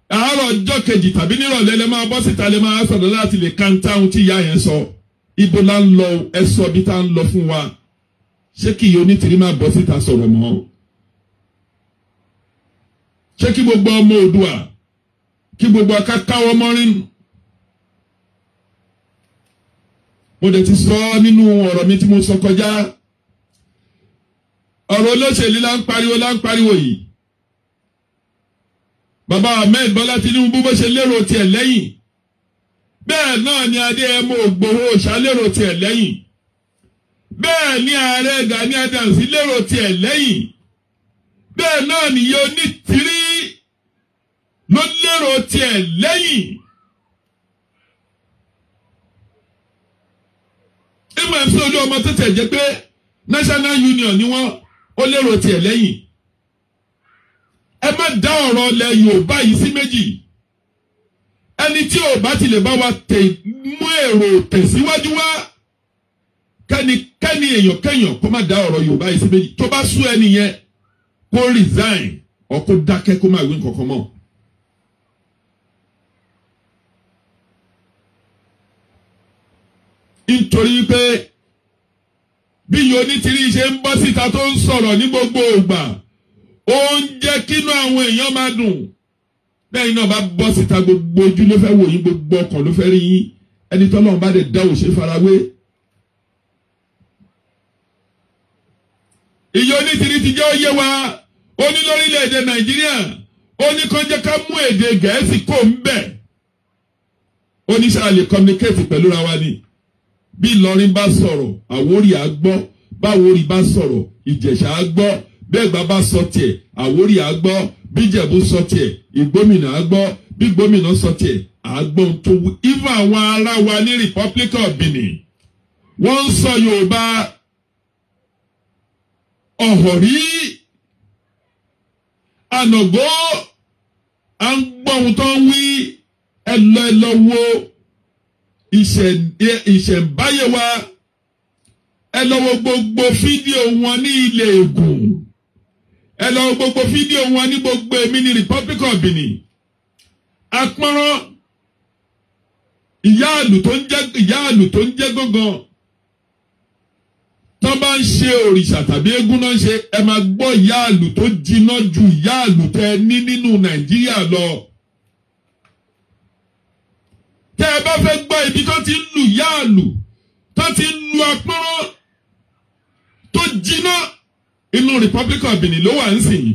Àárọ̀ ọjọ́ kejì tàbí nírọ̀lẹ́ lẹ máa bọ́ síta lẹ máa sọ̀rọ̀ láti lè kàńtà ohun tí ìyá yẹn sọ. Ibo la ń lọ ẹsọ bí tá ń lọ fún wa ṣé kí iye onítìrí máa bọ́ síta sọ̀rọ̀ mọ́ ṣé kí gbogbo ọmọ Oòduà kí gbogbo akákáwọ́ mọ́rin. Mo dẹ̀ ti sọ nínú ọ̀rọ̀ mi tí mo sọ kọjá ọ̀rọ̀ olóṣèlú la ń pariwo yìí. Bàbá Ahmed Bọ́lá Tinubu bó ṣe lérò tiẹ̀ lẹ́yìn bẹ́ẹ̀ náà ni Adéyẹmọ Ògbòho ṣàlérò tiẹ̀ lẹ́yìn bẹ́ẹ̀ ni ààrẹ Gani Adams lérò tiẹ̀ lẹ́yìn bẹ́ẹ̀ náà ni iye onítìrí ló lérò tiẹ̀ lẹ́yìn. MMC olú ọmọ tó tẹ̀ jẹ́ pé National Union ni wọ́n ó lérò tiẹ̀ lẹ́yìn. Ẹ má dá ọ̀rọ̀ ilẹ̀ Yorùbá yìí sí méjì. Ẹni tí ò bá ti lè bá wa mú èrò tẹ̀síwájú wá kẹ́ni èèyàn kẹ́yàn kó má dá ọ̀rọ̀ Yorùbá yìí sí méjì. Tó bá sú ẹni yẹn kó resign or kó dákẹ́ kó má wí nǹkankan mọ́. nítorí pé bí Onítìrí ṣe ń bọ́ síta tó ń sọ̀rọ̀ ní gbogbo ìgbà ó ń jẹ́ kínú àwọn èèyàn máa dùn. Lẹ́yìn náà bá bọ́ síta gbogbo ojú ló fẹ́ wò yín, gbogbo ọkàn ló fẹ́ rí yín. Ẹni tọ́lọ́run bá dẹ̀ dá òṣè farawé. Ìyá Onítìrí ti jẹ́ ó yé wa, ó ní lórílẹ̀-èdè Nàìjíríà, ó ní kán jẹ́ ká mú èdè Gẹ̀ẹ́sì kó ń bẹ̀. Ó ní sáà lè communicate pẹ̀lú ra wa ni. Bí Ìlọrin bá sọ̀rọ̀, Àwórì á gbọ́. Báwórì bá sọ̀rọ̀, Ìjẹ̀ṣà á gbọ́. Bẹ́ẹ̀gbá bá sọ tiẹ̀, Àwórì á gbọ́. Bí Ìjẹ̀bú sọ tiẹ̀, Ìgbómìnà á gbọ́. Bí Ìgbómìnà sọ tiẹ̀, á gbọ́ ohun tó wí. Even àwọn ará wa ní Republic of Benin, wọ́n ń sọ Yorùbá. Ọ̀họ̀rí, Ànàgó, à ń gbọ́ ohun tó ń wí. Ẹ lọ wo ìṣẹ̀ǹbáyé wa. Ẹ lọ wo gbogbo fídíò wọn ní ilé Ègùn. Ẹ lọ wo gbogbo fídíò wọn ní gbogbo èmi ní Republic of Benin. Apọ́nrán ìyá àlù tó ń jẹ́ gángan. Tọ́ bá ń ṣe òrìṣà tàbí eégún náà ṣe, ẹ máa gbọ́ ìyá àlù tó jiná ju ìyá àlù tẹ ní nínú Nàìjíríà lọ. Tẹ́ ẹ bá fẹ́ gbọ́ ibi tó ti ń lu ìyá àlù, tó ti ń lu apọ́nrán tó jiná, inú Republic of Benin ló wà ń sìn.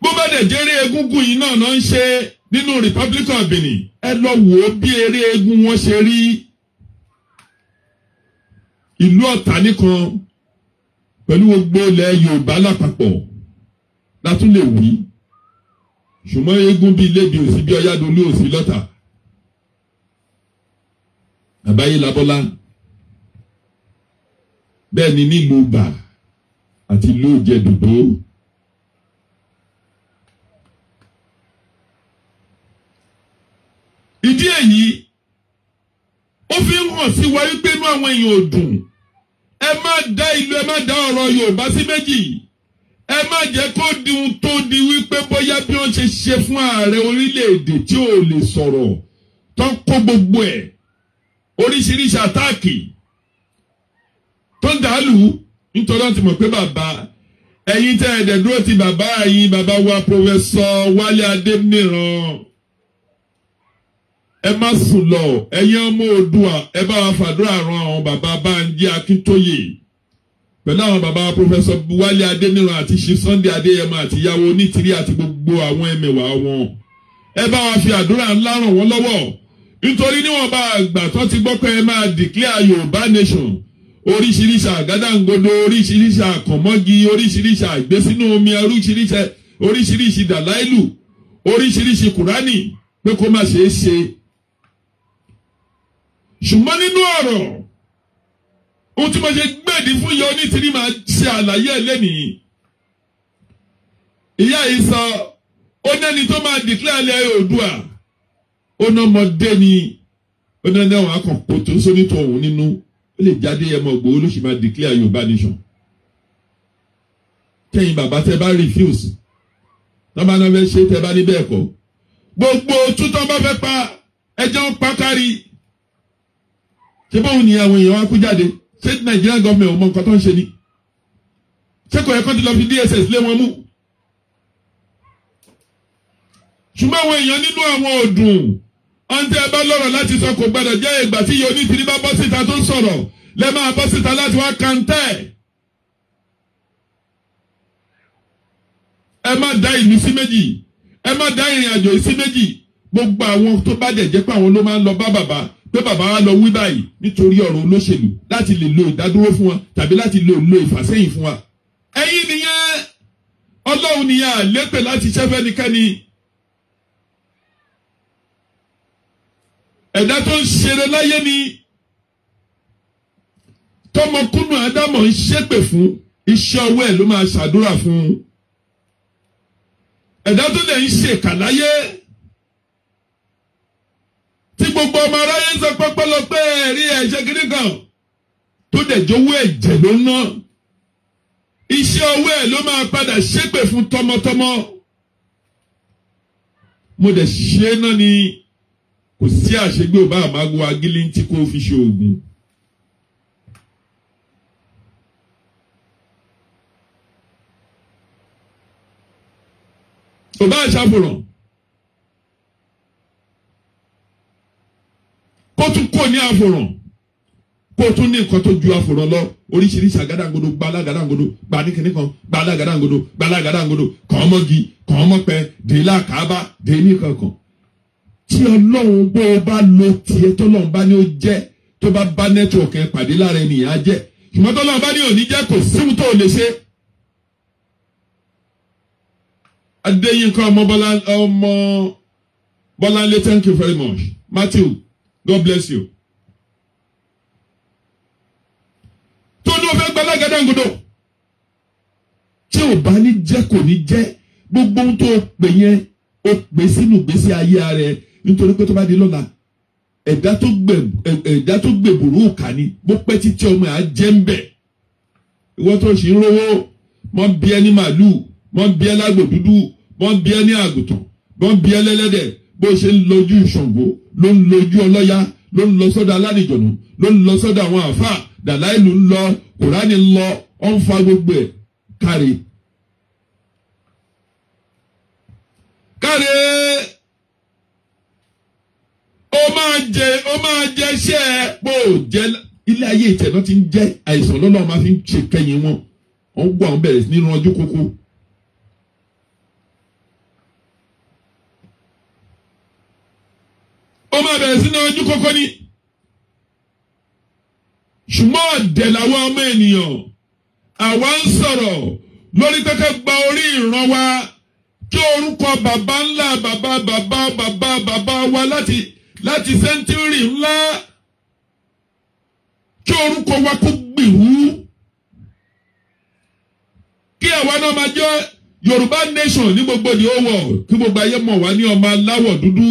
Bó bá dẹ̀ jẹ́ eré egúngún yìí náà ń ṣe nínú Republic of Benin, ẹ lọ wò ó bí eré eégún wọn ṣe rí. Ìlú Ọ̀tà nìkan pẹ̀lú gbogbo ilẹ̀ Yorùbá lápapọ̀ látún lè wí. Ṣùgbọ́n eégún bíi Lébi òsì bí Ọ̀yádolú òsì lọ́tà. Àbáyé Labọ́lá. Bẹ́ẹ̀ ni nílùú Bà àti ìlú Ìjẹ̀dùdó. Ìdí èyí, ó fi ń hàn sí wa wípé inú àwọn èèyàn ò dùn. Ẹ má dá ọ̀rọ̀ Yorùbá sí méjì. Ẹ má jẹ́ kó di ohun tó di wípé bóyá bí wọ́n ṣe ṣe fún ààrẹ orílẹ̀-èdè tí ò lè sọ̀rọ̀ tó kó gbogbo ẹ̀ oríṣiríṣi àtáàkì tó ń dàálù nítorí wọ́n ti mọ̀ pé bàbá ẹ̀yin tẹ́ ẹ̀dẹ̀ dúró ti bàbá ẹ̀yin bàbá wa Pòfẹ́sọ̀ Wálé Adéníran. Ẹ má sùn lọ, ẹ̀yin ọmọ Oòduà, ẹ bá wa fàdúrà ran àwọn bàbá Bánjí Akíntóyè pẹ̀lú àwọn bàbá Pòfẹ́sọ̀ Wálé Adéníran àti Chief Sunday Adéyẹmọ àti ìyàwó Onítìrí àti gbogbo àwọn ẹmẹ̀wà wọn. Ẹ bá wa fi àdúrà ńlá ràn wọ́n lọ́wọ́ nítorí níwọ̀n bá àgbà tó ti gbọ́ pé ẹ máa declare Yorùbá nation. Oríṣiríṣi àgádágodo, oríṣiríṣi àkànmọ́gi, oríṣiríṣi àgbésínú omi, oríṣiríṣi dàláìlù, oríṣiríṣi Kùránì pé kó má ṣeé ṣe. Ṣùgbọ́n nínú ọ̀rọ̀ ohun tí mo ṣe gbèdì fún ìyá Onítìrí máa ṣe àlàyé ẹ̀ lẹ́nìí. Ìyá yìí sọ ó nẹ́ni tó máa declare ilẹ̀ Oòduà, ó ná ọmọdé ni, ó ná ní àwọn akọ̀pọ̀ tó sónítọ̀ òun nínú, ó lè jáde ẹmọ Ìgbòho ló sì máa declare Yorùbá nation. Kẹ́yìn bàbá tẹ́ bá refuse, tọ́ bá náà fẹ́ ṣe tẹ́ bá ní bẹ́ẹ̀ kọ́. Gbogbo tútọ́ bá fẹ́ pa ẹjọ́ ń pa kárí. Ṣé báwo ni àwọn èèyàn wá kú jáde? Ṣé Nigerian government ò mọ nǹkan tó ń ṣe ni? Ṣé kò yẹ kó ti lọ fi DSS lé wọn mú? Ṣùgbọ́n àwọn èèyàn nínú àwọn òdùn ọ̀ǹtẹ̀ ẹ bá lọ́rọ̀ láti sọ kò gbọdọ̀ jẹ́ ìgbà tí ìyá Onítìrí bá bọ́ síta tó ń sọ̀rọ̀ lẹ́ máa bọ́ síta láti wá kàńtẹ́. Ẹ má dá ìlú sí méjì, ẹ má dá ìrìn àjò sí méjì. Gbogbo àwọn tó bá dẹ̀ jẹ́ pé àwọn ló máa ń lọ bá bàbá pé bàbá wa lọ wí báyìí nítorí ọ̀rọ̀ olóṣèlú láti lè lo ìdádúró fún wa tàbí láti lo ìfàsẹ́yìn fún wa. Ẹ̀yin nìyẹn, Ọlọ́run nìyẹn àlépè láti ṣẹ́fẹ́ nìkẹ́ni. Ẹ̀dá tó ń ṣeré láyé ni tọmọkúnnù Ádámọ̀ ń ṣépè fún, iṣẹ́ ọwọ́ ẹ̀ ló máa ṣàdúrà fún. Ẹ̀dá tó lè ń ṣèkà láyé tí gbogbo ọmọ aráyé ń sọ pẹ́pẹ́lọpẹ́ ẹ̀rí ẹ̀ṣẹ̀ kiri kan tó dẹ̀ jówó ẹ̀jẹ̀ ló ná. Iṣẹ́ ọwọ́ ẹ̀ ló máa padà ṣépè fún tọmọtọmọ. mo dẹ̀ ṣe náà ni kò sí àṣegbé ò bá àmágo agílí tí kò fi ṣe oògùn. ò bá àṣàfòràn kó tún kò ní àfòràn kó tún ní nǹkan tó ju àfòràn lọ oríṣiríṣi àgádágodo gbalágadágodo gbaníkìníkan gbalágadágodo gbalágadágodo kàn mọ́gi kàn mọ́pẹ dèélà kábà dèémí kankan. Tí Ọlọ́run bó o bá lo tiẹ̀ tọ́lọ́run bá ní ó jẹ́ tó bá bá nẹ́tíwọ̀kì ẹ̀ pàdé lára ènìyàn á jẹ́ ṣùgbọ́n tọ́lọ́run bá ní òní jẹ́ kò síwú tó lè ṣe. Adéyínká ọmọ Bọ́láńlé, thank you very much. Matthew, God bless you. Tó ní o fẹ́ gbalágadágodo tí ò bá ní jẹ́ kò ní jẹ́ gbogbo ohun tó pè yẹn ó pè sínú ìgbésí ayé rẹ̀ nítorí pé tó bá di lọ́la ẹ̀dá tó gbèbùrú òkà ni bó pẹ́ títí ọmọ ẹ̀ á jẹ́ ń bẹ̀. Ìwọ́n tó ṣì ń rówó mọ́ bí ẹni màlúù mọ́ bí ẹ lágbò dúdú mọ́ bí ẹ ní àgùntàn mọ́ bí ẹ lẹ́lẹ́dẹ̀ bó ṣe ń lójú Ṣàngó ló ń lójú ọlọ́yà ló ń lọ sọ́dọ̀ alánìjọ̀nù ló ń lọ sọ́dọ̀ àwọn àfáà Dàláìlù ń lọ Kùránì ń lọ ó ń fa gbogbo ẹ̀ káre. ó máa jẹ iṣẹ́ ẹ pò jẹ ilé ayé ìtẹ̀nà ti ń jẹ́ àìsàn lọ́nà máa fi ń ṣe kẹ́yìn wọn wọ́n gbọ́ àwọn bẹ̀rẹ̀ sí nínú ọjọ́ kókó. ó máa bẹ̀rẹ̀ sí nínú ọjọ́ kókó ni ṣùgbọ́n ọ̀dẹ̀ làwọn ọmọ ènìyàn àwa ń sọ̀rọ̀ lórí kẹ́kẹ́ gba orí ìran wa kí orúkọ bàbá ńlá bàbá wa láti sẹ́ńtúrì ńlá kí orúkọ wa kó gbìwú kí àwa náà máa jẹ́ Yorùbá nation ní gbogbo the whole world kí gbogbo ayé mọ̀ wá ní ọmọ aláwọ̀ dúdú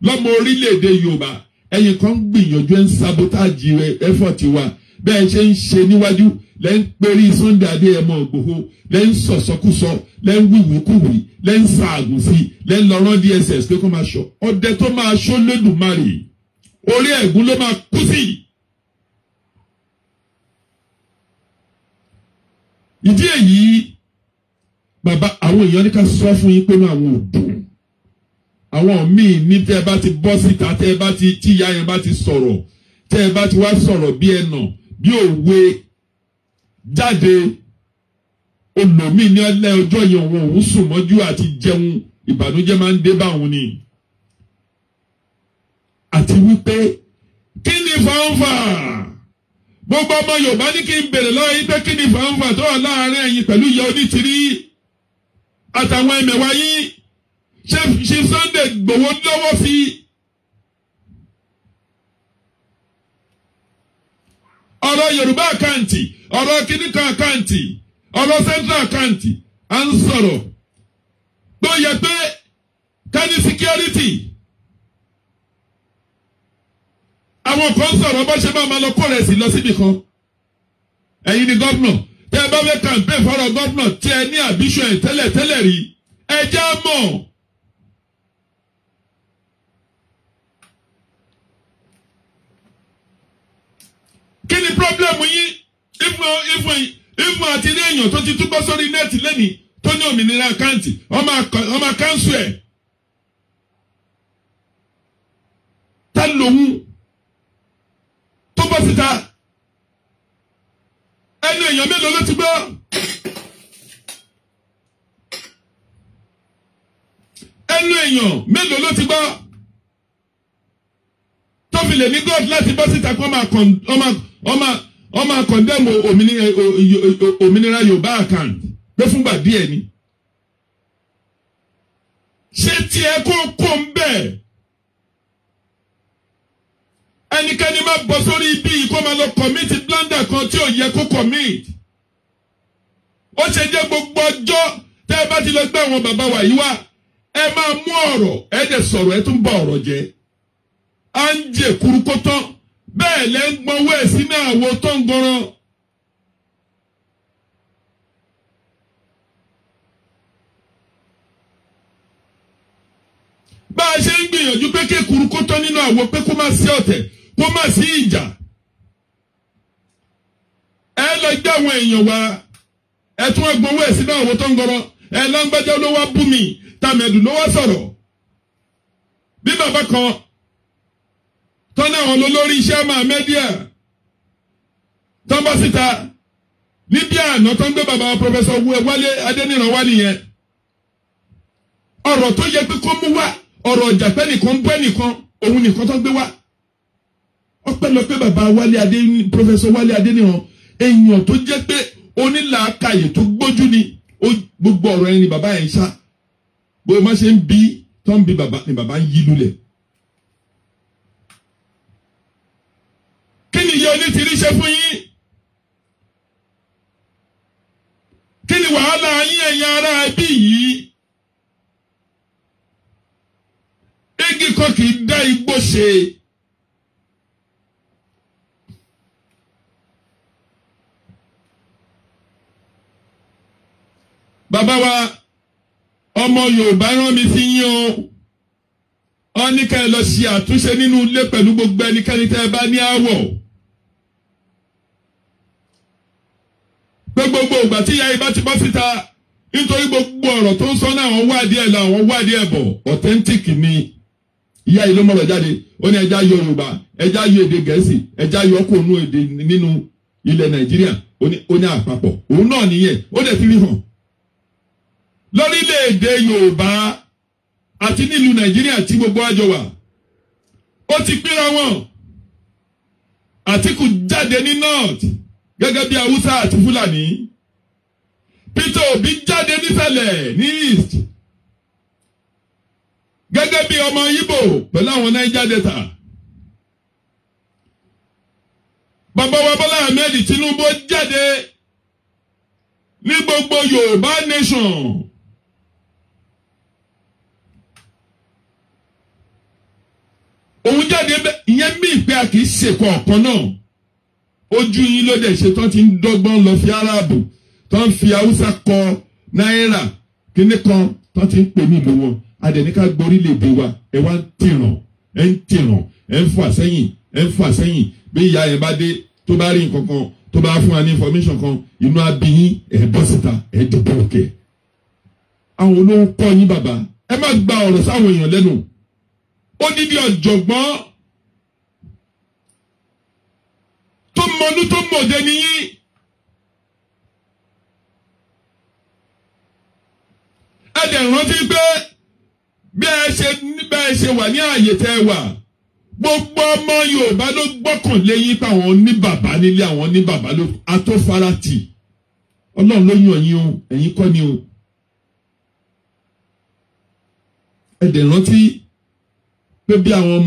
lọ́mọ orílẹ̀-èdè Yorùbá ẹ̀yin kan gbìyànjú ẹ̀ ń sabotage effort wa bẹ́ẹ̀ ṣe ń ṣe níwájú lẹ́ ń perí Sunday Adéyẹmọ Ìgbòho lẹ́ ń sọ̀sọ́kúsọ lẹ́ ń wíwíkúwí lẹ́ ń ṣaàgùn sí lẹ́ ń lọ́rán DSS pé kó máa ṣọ́ ọdẹ tó máa ṣọ́ lẹ́dùnmarè orí ẹ̀gún ló máa kú sí. ìdí èyí bàbá àwọn èèyàn ní ká sọ fún yín pé ní àwọn òdùn àwọn míì ní tẹ́ ẹ bá ti bọ́ síta tẹ́ ẹ bá ti tí ìyá yẹn bá ti sọ̀rọ̀ tẹ́ ẹ bá ti wá sọ̀rọ̀ bí ẹnà bí òwe jáde olòmíì ní ọlẹ́ ọjọ́ yẹn òun sùn mọ́jú àti jẹun ìbànújẹ́ máa ń dé bá òun ni. àti wípé kí ni fàǹfà gbogbo ọmọ Yorùbá ní kí n bèrè lọ́wọ́ yín pé kí ni fàǹfà tó wà láàárín ẹ̀yin pẹ̀lú ìyá onítìrí àtàwọn ẹ̀mẹ̀wá yín ṣe Sunday Igboho lọ́wọ́ sí ọ̀rọ̀ Yorùbá àkáǹtì ọ̀rọ̀ kìnnìkan àkáǹtì ọ̀rọ̀ central àkáǹtì à ń sọ̀rọ̀ tó yẹ pé ká ní security àwọn kan sọ̀rọ̀ bá ṣe máa lọ kó rẹ̀ sí lọ síbi kan ẹ̀yin ni gọ́vnọ̀ tẹ́ ẹ bá fẹ́ campaign fọ́rọ̀ gọ́vnọ̀ tí ẹ ní àbíṣọ ẹ̀ tẹ́lẹ̀ rí ẹ já mọ̀. Kí ni problem yín ìfún àti ilé èèyàn tó ti túbọ̀ sórí nẹ́ẹ̀tì lẹ́nìí tó ní òmìnira àkáǹtì ọmọ káńsù ẹ̀ tá lòun tó bọ́ síta ẹnu èèyàn mélòó ló ti gbọ́ ẹnu èèyàn mélòó ló ti gbọ́ tó fi lè ní God láti bọ́ síta kó ọmọ condemn òmìnira Yorùbá account pé fúngbà díẹ̀ ni ṣé tiẹ̀ kó ń bẹ̀ ẹnikẹ́ni má bọ́ sórí ibi kó máa lọ commit blunder kan tí ò yẹ kó commit ó ṣe jẹ́ gbogbo ọjọ́ tẹ́ ẹ bá ti lọ gbé àwọn bàbá wa yìí wá ẹ máa mú ọ̀rọ̀ ẹ dẹ̀ sọ̀rọ̀ ẹ tún bá ọ̀rọ̀ jẹ́ à ń jẹ kúrúkó tán bẹ́ẹ̀ lẹ́ ń gbọ́wọ́ ẹ̀ sínú àwo tó ń gbọ́ràn. bá a ṣe ń gbìyànjú pé kékeré kó tán nínú àwo pé kó má sí ọ̀tẹ̀ kó má sí ìjà. Ẹ lọ gbé àwọn èèyàn wá ẹ tún ẹgbọ̀wọ́ ẹ̀ sínú àwọn tó ń gọrọ ẹ lọ́ngbẹ́jọ́ ló wá bú mi tàmẹ̀dù ló wá sọ̀rọ̀. Bí bàbá kan tọ́ni àwọn olórí iṣẹ́ máa mẹ́díà tán bọ́ síta níbi àná tó ń gbé bàbá pọfẹsọ Wálé Adéníran wá nìyẹn. Ọ̀rọ̀ tó yẹ pé kó mú wá ọ̀rọ̀ ọ̀jà pẹ́ nìkan bú ẹnìkan òun nìkan tó gbé wá. Ọpẹ́lọpẹ́ bàbá pọfẹsọ Wálé Adéníran èèyàn tó jẹ́ pé onílàákàyè tó gbójú ni gbogbo ọ̀rọ̀ ẹni bàbá yẹn ṣá bóyá má ṣe ń bí tó ń bí bàbá ni bàbá ń yí lulẹ̀. Kí ni iye oní ti ríṣẹ́ fún yín? Kí ni wàhálà yín ẹ̀yin ará ẹbí yìí? Igi kan kì í dá igbó ṣe. Bàbá wa ọmọ Yorùbá rán mi sí yín o. Ó ní ká ẹ lọ ṣe àtúnṣe nínú ilé pẹ̀lú gbogbo ẹnikẹ́ni tẹ́ ẹ bá ní àwọ̀. Pé gbogbo ìgbà tí ìyá yìí bá ti bọ́ síta nítorí gbogbo ọ̀rọ̀ tó ń sọ náà àwọn wádìí ẹ̀ lọ àwọn wádìí ẹ̀ bọ̀ authentic ni. Ìyá yìí ló mọ̀rọ̀ jáde ó ní ẹja yọ Yorùbá ẹja yọ èdè Gẹ̀ẹ́sì ẹja yọ kó nú èdè nínú ilẹ̀ Nàìjíríà ó ní àpapọ̀ òun náà nìyẹn ó dẹ̀ ti rí hàn. Lórílẹ̀-èdè Yorùbá àti nílùú Nàìjíríà tí gbogbo àjọ wà ó ti pínra wọn. Àtíkù jáde ní north gẹ́gẹ́ bí Haúsá àti Fúlàní. Peter Obi jáde nísàlẹ̀ ní east gẹ́gẹ́ bí ọmọ Ìgbò pẹ̀lú àwọn Niger Delta. Bàbá wa Bọ́lá Ahmed Tinubu jáde ní gbogbo Yorùbá nation. Òun jáde ìyẹn mí ìpè a kì í ṣèkọ ọ̀kan náà. Ojú yín ló dẹ̀ ṣe tán ti ń dọ́gbọ́n lọ fi Árábù tán ń fi Haúsá kọ náírà kíní kan tán ti ń pè ní ìlú wọn. Adẹ̀níká gborílẹ̀-èdè wa ẹ wá ń tìràn ẹ ń fà sẹ́yìn bí ìyá yẹn bá dé tó bá rí nǹkan kan tó bá fún wa ní information kan inú abiyín ẹ bọ́ síta ẹ dìbò òkè. Àwọn olówó kọ́ yín bàbá ẹ má gba ọ̀rọ̀ sáwọn èèyàn lẹ́nu. Odidi ọ̀jọ̀gbọ́n tó mọnú tó mọ̀dé nìyí. Ẹ dẹ̀ rántí pé bí ẹ ṣe wà ní ààyè tẹ́ ẹ wà gbogbo ọmọ Yorùbá ló gbọ́kànlé yín pé àwọn ní bàbá nílé àwọn ní bàbá ló atófaratì. Ọlọ́run ló yàn yín o ẹ̀yin kọ́ ni o. Ẹ dẹ̀ rántí pé bí àwọn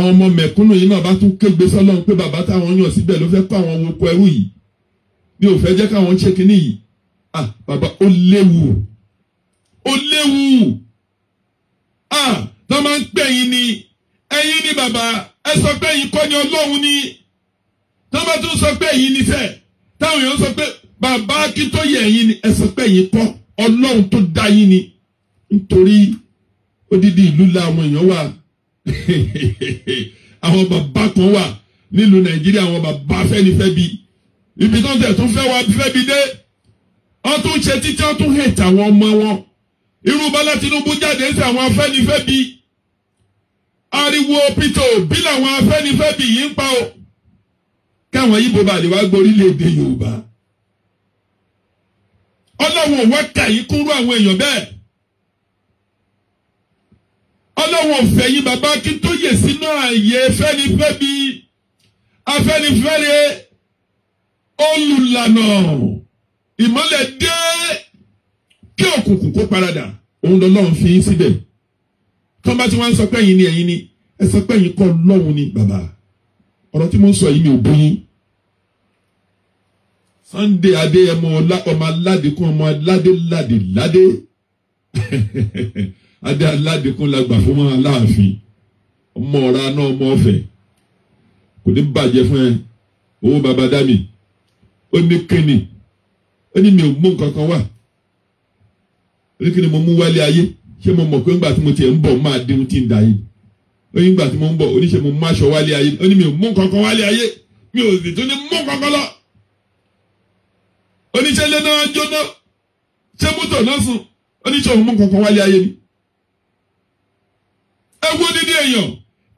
ọmọ mẹ̀kúnnù yìí náà bá tún kégbe sọ́lọ́run pé bàbá táwọn yàn síbẹ̀ ló fẹ́ kó àwọn owó oko ẹrú yìí ní ò fẹ́ jẹ́ káwọn ṣe kínní yìí. Bàbá ó léwu tó máa ń pè yín ni ẹ̀yin ni bàbá ẹ sọ pé ẹ̀yin kọ́ ni Ọlọ́run ni tó bá tún sọ pé ẹ̀yin ni fẹ́ táwọn èèyàn sọ pé bàbá Akíntóyè ẹ̀yin ni ẹ sọ pé ẹ̀yin kọ́ Ọlọ́run tó dá yín ni nítorí odidi ìlú làwọn èèyàn wà. Àwọn bàbá kan wà nílùú Nàìjíríà àwọn bàbá Afẹ́nifẹ́ bí ibi tó ń tẹ̀ tún fẹ́ wá fẹ́ bí dé wọ́n tún ṣe títí wọ́n tún hẹ̀tì àwọn ọmọ wọn. Irú Bọ́lá Tinubu jáde sí àwọn Afẹ́nifẹ́ bí ariwo Peter Obi làwọn Afẹ́nifẹ́ bí yìí ń pa o káwọn Ìgbò bá lè wá gbórílẹ̀-èdè Yorùbá. Ọlọ́run wá kà yín kúrú àwọn èèyàn bẹ́ẹ̀. Ọlọ́run fẹ́ yín bàbá Akíntóyè sínú ààyè Afẹ́nifẹ́ bí Afẹ́nifẹ́re olùlànà ìmọ́lẹ̀ dé kí òkùnkùn kó paradà òun lọ́lọ́run fi yín síbẹ̀. Tọ́ bá tí wọ́n ń sọ pé ẹ̀yin ni ẹ sọ pé ẹ̀yin kọ́ lọ́hùn ni bàbá. Ọ̀rọ̀ tí mo ń sọ yìí mi ò bóyin. Sunday Adéyẹmọ ọmọ aládékún ọmọ ládé adé aládékún la gbà fún wọn Aláàfin ọmọ ọ̀ra náà ọmọ ọ̀fẹ́ kò ní bàjẹ́ fún ẹ owó bàbá dami ó ní kíni ó ní mi ò mú nǹkan kan wá ó ní kíni mo mú wálé ayé ṣé mo mọ̀ pé ńgbà tí mo tiẹ̀ ń bọ̀ máa dín tí ń da yìí ó ní ńgbà tí mo ń bọ̀ oníṣẹ́ mo mú aṣọ wálé ayé ó ní mi ò mú kankan wálé ayé mi ò sì tún ní mú kankan lọ oníṣẹ́ lé náà jóná ṣé mọ́tò náà sùn oníṣẹ́ òun mú kankan wálé ayé ni. ẹ wo dídí èèyàn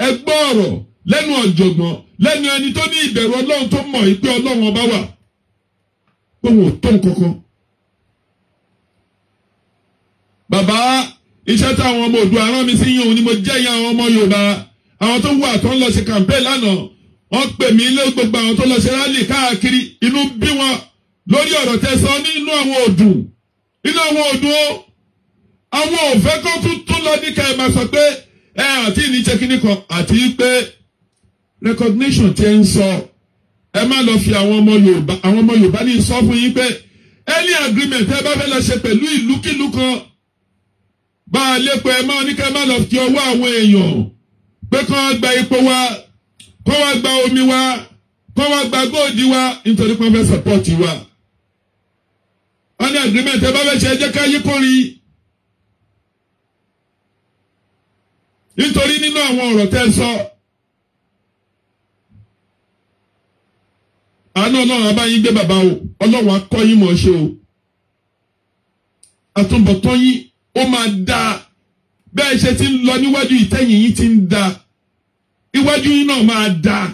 ẹ gbọ́ ọ̀rọ̀ lẹ́nu ọ̀jọ̀gbọ́n lẹ́nu ẹni tó ní ìbẹ̀rù Ọlọ́run tó mọ̀ pé Ọlọ́run ọba wà pé wọn ò tó nǹkankan. bàbá iṣẹ́ táwọn ọmọ Oòduà rán mi sí yín òun ni mo jẹ́ ìyá àwọn ọmọ Yorùbá àwọn tó wà tó ń lọ ṣe campaign lánàá wọ́n pè mí lé gbogbo àwọn tó lọ ṣe rálì káàkiri inú bí wọn lórí ọ̀rọ̀ tẹ̀sán nínú àwọn òdùn nínú àwọn òdùn ó àwọn òfẹ́ kan tún lọ ní kẹ́ ẹ máa sọ pé ẹ àti ìníṣẹ́ kínní kan àti pé recognition tí ẹ ń sọ ẹ má lọ fi àwọn ọmọ Yorùbá ní sọ fún yín pé any agreement ẹ bá fẹ́ lọ ṣe pẹ̀lú ìlúkìlú kan bá a lépo ẹ máa ní ká ẹ má lọ fi ọwọ́ àwọn èèyàn pé kán wá gba epo wa kán wá gba omi wa kán wá gba góòdì wa nítorí pé wọ́n fẹ́ support wa. wọ́n ní agreement ẹ bá fẹ́ ṣe ẹ jẹ́ ká yí kórìí. nítorí nínú àwọn ọ̀rọ̀ tẹ́ sọ àánú Ọlọ́run abáyín gbé bàbá o Ọlọ́run akọ́yín mọ̀ ṣe o àtúbọ̀tán yín ó máa dáa bẹ́ẹ̀ ṣe ti ń lọ níwájú ìtẹ́yìn yín ti ń dáa iwájú yín náà máa dáa.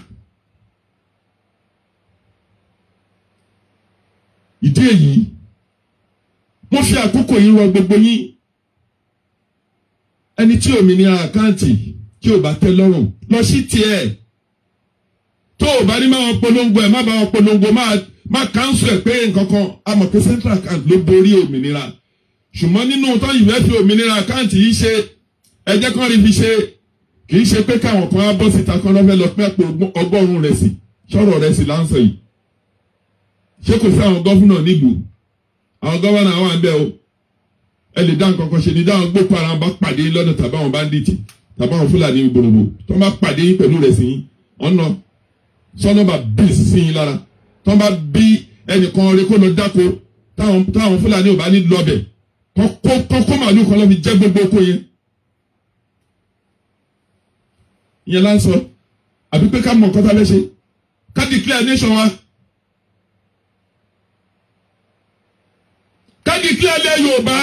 ìdí èyí mo fi àkókò yín rọ gbogbo yín ẹni tí òmìnira àkáǹtì tí ò bá tẹ́ lọ́rùn lọ sí tiẹ̀ tó o bá ní máa wọn polongo ẹ̀ má bá wọn polongo má kánṣu ẹ̀ pé nǹkan kan àmọ̀ pé central account ló borí òmìnira ṣùgbọ́n nínú tó ìwé fi òmìnira àkáǹtì yìí ṣe ẹjẹ́ kan rí fi ṣe kì í ṣe pé káwọn kan á bọ́ síta kan lọ́fẹ́ lọ pé ọgọ́rùn-ún rẹ̀ sí sọ̀rọ̀ rẹ̀ sí láǹsọ̀ yìí ṣé kò sí àwọn gọ́fúnà nílùú àwọn gọ́fúnà àwọn àbẹ̀ o ẹ lè dá nǹkan kan ṣe ní dáhùn Boko Haram bá pàdé lọ́dọ̀ tàbáwọn báńdíìtì tàbáwọn Fúlàní gbòòrò tó bá pàdé yín pẹ̀lú rẹ̀ sí yín ọ̀nà sọ́nọ́bà bí sí yín lára tó bá bí ẹnìkan rẹ kó lọ dáko táwọn Fúlàní ò bá ní lọ́bẹ̀ kọ́kọ́ màálù kan lọ́ fi jẹ́ gbogbo oko yẹn. ìyẹn lá ń sọ àbí pé ká mọ̀ nǹkan tá a fẹ́ ṣe ká declare nation wa ká declare ilẹ̀ Yorùbá.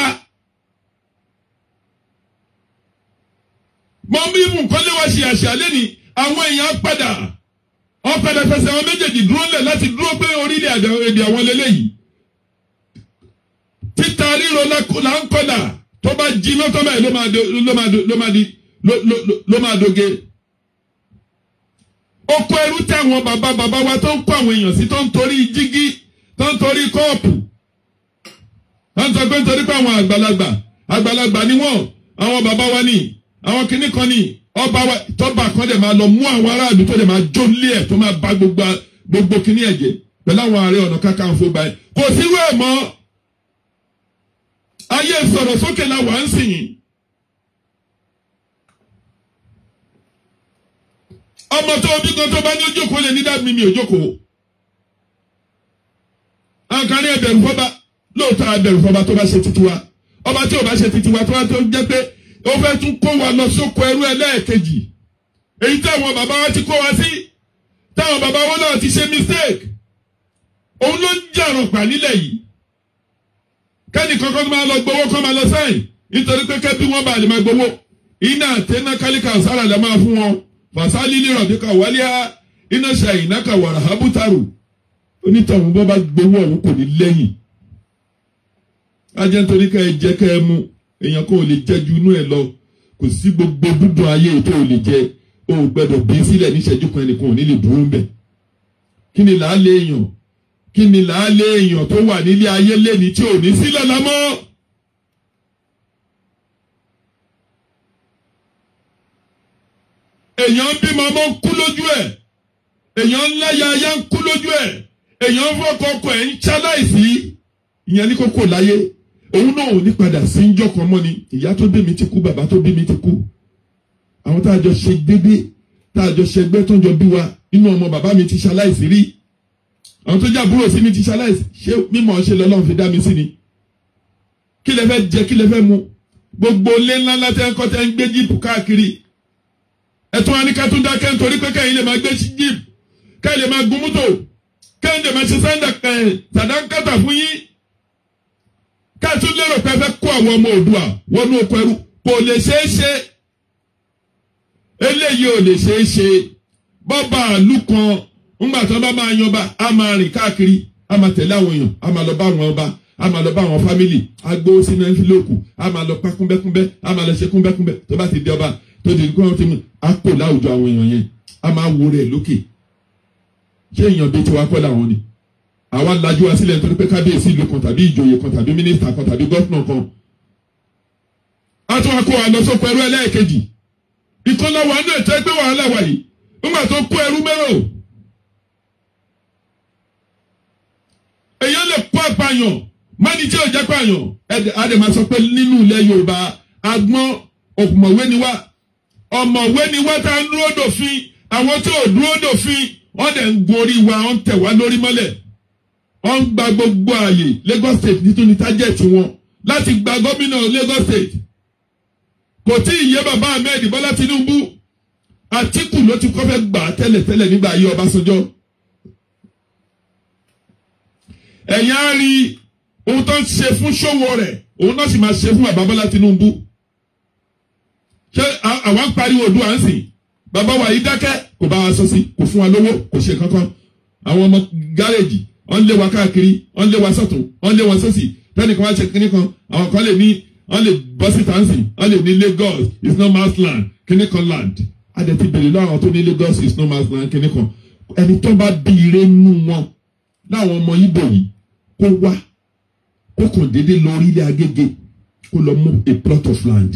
mọ bí nǹkan lé wá ṣe àṣà lẹ́ni àwọn èèyàn padà fẹsẹ̀ àwọn méjèèjì dúró lẹ̀ láti dúró pé orílẹ̀ èdè àwọn lélẹ́yìí. títa ríro là ń kọ́dà tó bá jí lọ́tọ́ báyìí ló máa doge. oko ẹrú tí àwọn bàbá wa tó ń kó àwọn èèyàn sí tó ń torí jígí tó ń torí kọ́ọ̀pù. wọ́n ń sọ pé nítorí pé àwọn àgbàlagbà ni wọ́n àwọn bàbá wa ní àwọn kìnnì kan ní ọba wa tọ́ba kan dẹ̀ máa lọ mú àwọn aráàlú tó dẹ̀ máa jó lé ẹ̀ tó máa bá gbogbo kìnnì ẹ̀jẹ̀ pẹ̀lú àwọn Ààrẹ Ọ̀nà Kakanfò báyìí kò sí wẹ́ẹ̀ mọ́ ayé sọ̀rọ̀ sókè la wà ń sìn yìí. ọmọ tó bí kan tó bá ní ojókòó lè ní dábìí mi òjókòó. àǹkan ní ẹbẹ̀rù fọba lóòótọ́ ẹbẹ̀rù fọba tó bá ṣe títí wa ọba tí ò bá ṣe títí wa tó bá tó jẹ́ pé ó fẹ́ tún kó wa lọ sóko ẹrú ẹlẹ́ẹ̀kejì èyí táwọn bàbá wa ti kó wa sí táwọn bàbá wa náà ti ṣe mistake òun ló ń jàrọ̀ pa nílẹ̀ yìí kẹ́ni kankan máa lọ gbowó kọ́ máa lọ sẹ́yìn nítorí pé kẹ́bí wọ́n bá lè máa gbowó iná àtẹ́ná kálíkà sára lè máa fún wọn fàṣálí ní ìrọ̀dẹ́ka wálíà iná ṣàyìnáka wàrà hábútàrù onítọ̀hún bọ́ bá gbowó ọ̀hún kò ní lẹ́yìn ajẹ́ nítorí ká ẹ jẹ́ ká ẹ mú èèyàn kò lè jẹ́ ju inú ẹ̀ lọ kò sí gbogbo dúdú ayé tó lè jẹ o gbọ́dọ̀ bí sílẹ̀ níṣẹ́jú kan ẹnìkan ò ní lè dúró ń bẹ̀ kí ni làálẹ̀ èèyàn kí ni làálẹ̀ èèyàn tó wà nílé ayé lẹ́ni tí ò ní sílẹ̀ lámọ́. èèyàn bímọ ọmọ ń kú lójú ẹ̀ èèyàn ńlá yaya ń kú lójú ẹ̀ èèyàn fọkọ ẹ̀ ń ṣaláìsí ìyẹn ní kókó láyé òun náà ò ní padà sí ń jọkàn mọ́ ni ìyá tó bí mi ti kú bàbá tó bí mi ti kú àwọn tá a jọ ṣe dédé tá a jọ ṣe ẹgbẹ́ tó ń jọ bí wa inú ọmọ bàbá mi ti ṣaláìsí rí àwọn tó jẹ́ àbúrò sí mi ti ṣaláìsí ṣé mímọ̀ ṣe lọ́lọ́run fi dá mi sí ni kí lẹ fẹ́ jẹ kí lẹ fẹ́ mu gbogbo ilé ńlá ńlá tẹ́ ń kọ́ tẹ́ ń gbé jíìpù káàkiri ẹ̀tún wa ní ká tún dákẹ́ nítorí pé kẹ́yìn lè máa gbé jíìpù kẹ́yìn lè máa gun mọ́tò kẹ́yìn lè máa ṣe sàdánkátà fún yín káàtú lérò pé fẹ́ kó àwọn ọmọ Oòduà wọnú oko ẹrú kò lè ṣeé ṣe eléyìí ò lè ṣeé ṣe bọ́bá àlù kan ńgbà tó bá máa yanba a máa rìn káàkiri a máa tẹ̀lé àwọn èèyàn a máa lọ bá àwọn ọba a máa lọ bá àwọn fámìlì a gbó sínú ẹnfílòkù a máa lọ pa kúnbẹ́kúnbẹ́ a máa lọ ṣe kúnbẹ́kúnbẹ́ tó bá ti di ọba tó di kí wọ́n ti mú a kò láwùjọ àwọn èèyàn yẹn a máa wo rẹ̀ lókè ṣé èèyàn bíi tiwa kọ́ làwọn ni àwa lajú wa sílẹ̀ nítorí pé kábíyèsí ìlú kan tàbí ìjòyè kan tàbí mínísítà kan tàbí gọ́fúnà kan a tún wá kó wa lọ sóko ẹrú ẹlẹ́ẹ̀kejì ìkọlọ wà ní ètò ẹgbẹ́ wàhálà wà yìí nígbà tó kó ẹrú mẹ́rọ̀ èèyàn lè kó àpàyàn mọ́ni tí ò jẹ́ pààyàn àdèmà sọ pé nínú ilẹ̀ Yorùbá agbọ́n ọ̀mọ̀wé ni wá tá a dúró dòfin àwọn tí ò dúró dòfin wọ́n dẹ̀ ń gorí wa wọ́n tẹ̀ wá lórí mọ́lẹ̀ wọ́n gba gbogbo ààyè Lagos State nítorí tájẹ̀tì wọn láti gba gómìnà Lagos State kò tí ì yé bàbá Ahmed Bọ́lá Tinubu Àtíkù ló ti kọ́ fẹ́ gbà tẹ́lẹ̀tẹ́lẹ̀ nígbà ayé Ọbásanjọ́ ẹ̀yìn á rí ohun tó ń ṣe fún ṣòwò rẹ̀ òun náà sì máa ṣe fún bàbá Bọ́lá Tinubu ṣé àwọn ń pariwo Oòduà ń sìn bàbá wa yìí dákẹ́ kò bá wa sọ sí kò fún wa lówó kò ṣe kankan àwọn ọmọ gáréèjì wọ́n lé wa káàkiri wọ́n lé wa sọ́tún wọ́n lé wa sọ́sì tẹ́nìkan wá ṣe kíní kan àwọn kan lè ní wọ́n lè bọ́ sí tansin wọ́n lè ní Lagos is no man's land kíní kan land adẹ ti bèrè lọ́wọ́ àwọn tó ní Lagos is no man's land kíní kan ẹni tó bá bí ire nù wọn láwọn ọmọ Ìgbò yìí kó wá kó kàn déédéé lọ orílẹ̀ Agége kó lọ mú a plot of land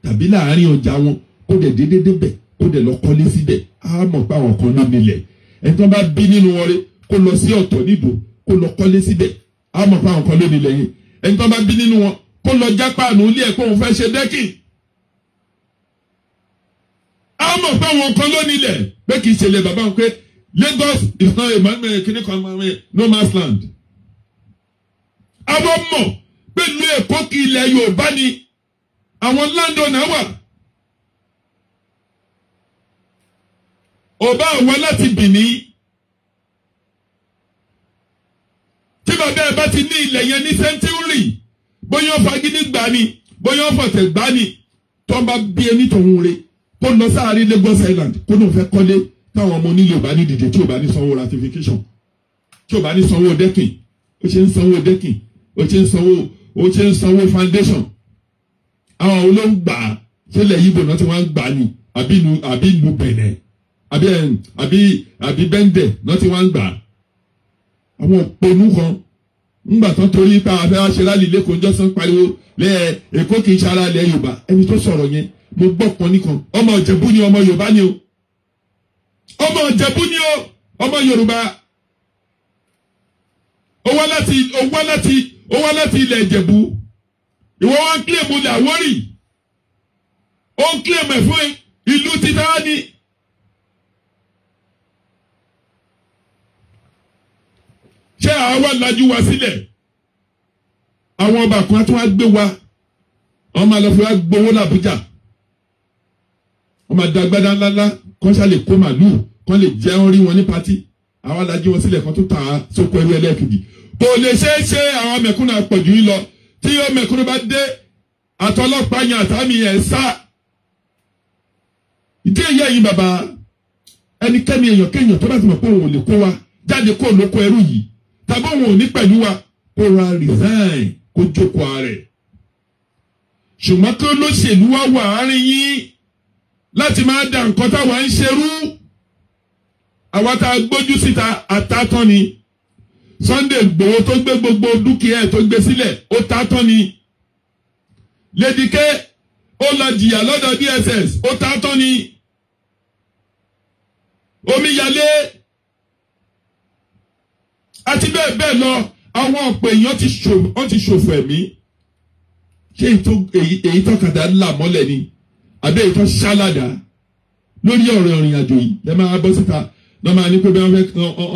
tàbí láàárín ọjà wọn kó dẹ̀ déédéé débẹ̀ kó dẹ̀ lọ kọ́lé síbẹ̀ á mọ̀ pé àwọn kan ló nílẹ̀ ẹni tó bá bí nínú wọn rẹ̀ kó lọ sí ọ̀tọ̀ nídò kó lọ kọ́lé síbẹ̀ á mọ̀ pé àwọn kan ló nílẹ̀ yẹn ẹni tó bá bí nínú wọn kó lọ jápáànù ilé ẹ̀ kó òun fẹ́ ṣe dẹ́kì á mọ̀ pé àwọn kan ló nílẹ̀ pé kì í ṣe lè bàbá wọn pé Lagos is not a man kìnnì kan no man's land àwọn mọ̀ pé ìlú Èkó kì í ilẹ̀ Yorùbá ni àwọn landowner wà ọba àwọn láti Benin tí bàbá ẹ bá ti ní ilẹ̀ yẹn ní sẹ́ńtúrì bóyá ó fagídí gbà ni bóyá ó fọ̀tẹ̀ gbà ni tó ń bá bí ẹni tòun re kó lọ sáàrin Lagos Island kó lóun fẹ́ kọ́lé táwọn ọmọ onílé ò bá ní dìde tí ò bá ní sanwó ratification tí ò bá ní sanwó dẹ́kìn ó ṣe ń sanwó dẹ́kìn ó ṣe ń sanwó foundation àwọn olóńgbà sílẹ̀ yìí bò náà tí wọ́n ń gbà ní àbí ìlú Benin àbí bẹ́ńdẹ̀ náà tí wọ́n ń gbà àwọn òpònú kan ńgbà tán torí pé àwọn afẹ́ wá ṣe rálì lẹ́kọ̀ọ́ jọ́sán pariwo lẹ́ẹ̀ Èkó kì í ṣara ilẹ̀ Yorùbá ẹni tó sọ̀rọ̀ yẹn mo gbọ́ kan nìkan ọmọ Ìjẹ̀bú ni ọmọ Yorùbá ni o ọmọ Ìjẹ̀bú ni o ọmọ Yorùbá ó wá láti ilẹ̀ Ìjẹ̀bú ìwọ wá ń kílèmù ilẹ̀ Àwórì ó ń kílèmù ẹ̀ fún ìlú títà ní. ṣé àwa lajú wa sílẹ̀ àwọn ọba kan tí wọ́n gbé wa wọ́n máa lọ fi wá gbowó l'Àbújá wọ́n máa da agbádá ńláńlá kán ṣá lè kó màlúù kán lè jẹun rí wọn ní patí àwa lajú wọn sílẹ̀ kan tó tà á sóko ẹrú ẹlẹ́ẹ̀kejì kò lè ṣeé ṣe àwọn mẹ̀kúnnù àpọ̀jù yìí lọ tí yóò mẹ̀kúnnù bá dé àtọlọ́pàá yẹn àtàmì yẹn sá ìdí èyí ẹ̀yin bàbá ẹnikẹ́ni èèyàn kéèyàn tó bá ti mọ̀ pé òun ò lè kó wa jáde kó lóko ẹrú yìí tàbí òun ò ní pẹ̀lú wa kó ra resign kó jókòó ààrẹ ṣùgbọ́n kí olóṣèlú wa wà àárín yín láti máa da nǹkan táwa ń ṣerú àwa tá a gbójú síta àtàtàn ni Sunday Igboho tó gbé gbogbo dúkìá ẹ̀ tó gbé sílẹ̀ ó tàtàn ni Lady K ó lọ jìyà lọ́dọ̀ DSS ó tàtàn ni Omíyalé àti bẹ́ẹ̀ bẹ́ẹ̀ lọ àwọn ọ̀pọ̀ èèyàn ti ṣòfò ẹ̀mí ṣé èyí tó kàdá ńlá mọ́lẹ̀ ni àbẹ́ èyí tó ṣálàdá lórí ọ̀rọ̀ ìrìn àjò yìí lẹ́ máa bọ́ síta lọ́ máa ní pé bí wọ́n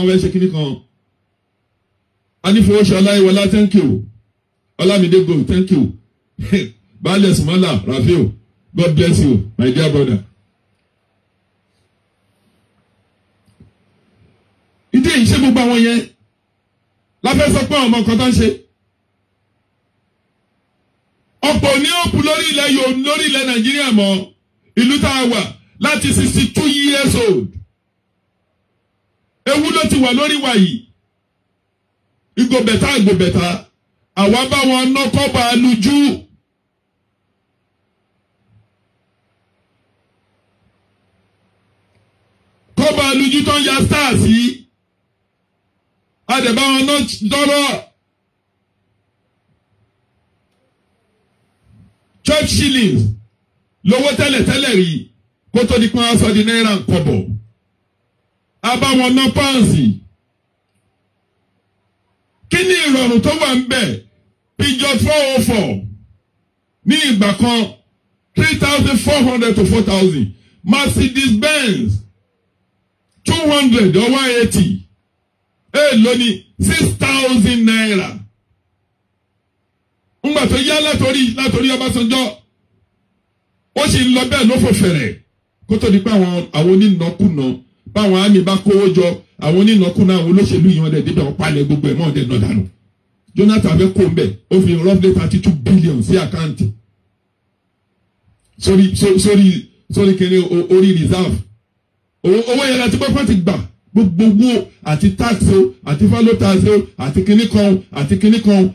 fẹ́ ṣe kíní kan anífowóṣe ọláyíwọlá thank you Ọlámídé gold thank you Baálẹ̀ Sùmọ́là Rafiu, God bless you, my dear brother. Ìdí èyí ṣe gbogbo àwọn yẹn láfẹ́ sọ pé àwọn ọmọ kan tó ń ṣe. Ọ̀pọ̀ ní òkú lórí ilẹ̀ Nàìjíríà mọ́ ìlú tá a wà láti 62 years old. Ewu ló ti wà lórí wa yìí. Ìgòbẹ̀ta àwa bá wọn ná kọ́ba lójú. Kọ́ba lójú tó ń ya stars yìí. Àdẹ̀bá wọn ná dọ́rọ̀. Church shillings lówó tẹ́lẹ̀ rí kó tó di pọ́n aṣọ di náírà kọ́bọ̀. Àbáwọn ná pọ́ǹsì. Kí ni ìrọ̀rùn tó wà ń bẹ̀? Peugeot 404 ní ìgbà kan 3,400 to 4,000. Mercedes Benz 200 or 180. Lónìí 6,000 naira. Ngbà tó yá látòrí Ọbásanjọ́ ó sì ń lọ bẹ́ẹ̀ ló fò fẹ̀rẹ̀ kó tó di pé àwọn onínàkúnà báwọn àmì bá kówó jọ àwọn onínàkúnà àwọn olóṣèlú yìí wọ́n dẹ̀ débẹ̀ wọ́n palẹ̀ gbogbo ẹ̀ mọ́ ọ̀dẹ̀ náà dànù. Jonathan fẹ́ kó ń bẹ̀ ó fi roughly 32 billion sí àkáǹtì sórí kéré orí reserve. Owó yẹn láti gbọ́ ti gbà gbogbo owó àti tax o àti fallow tax o àti kinní kan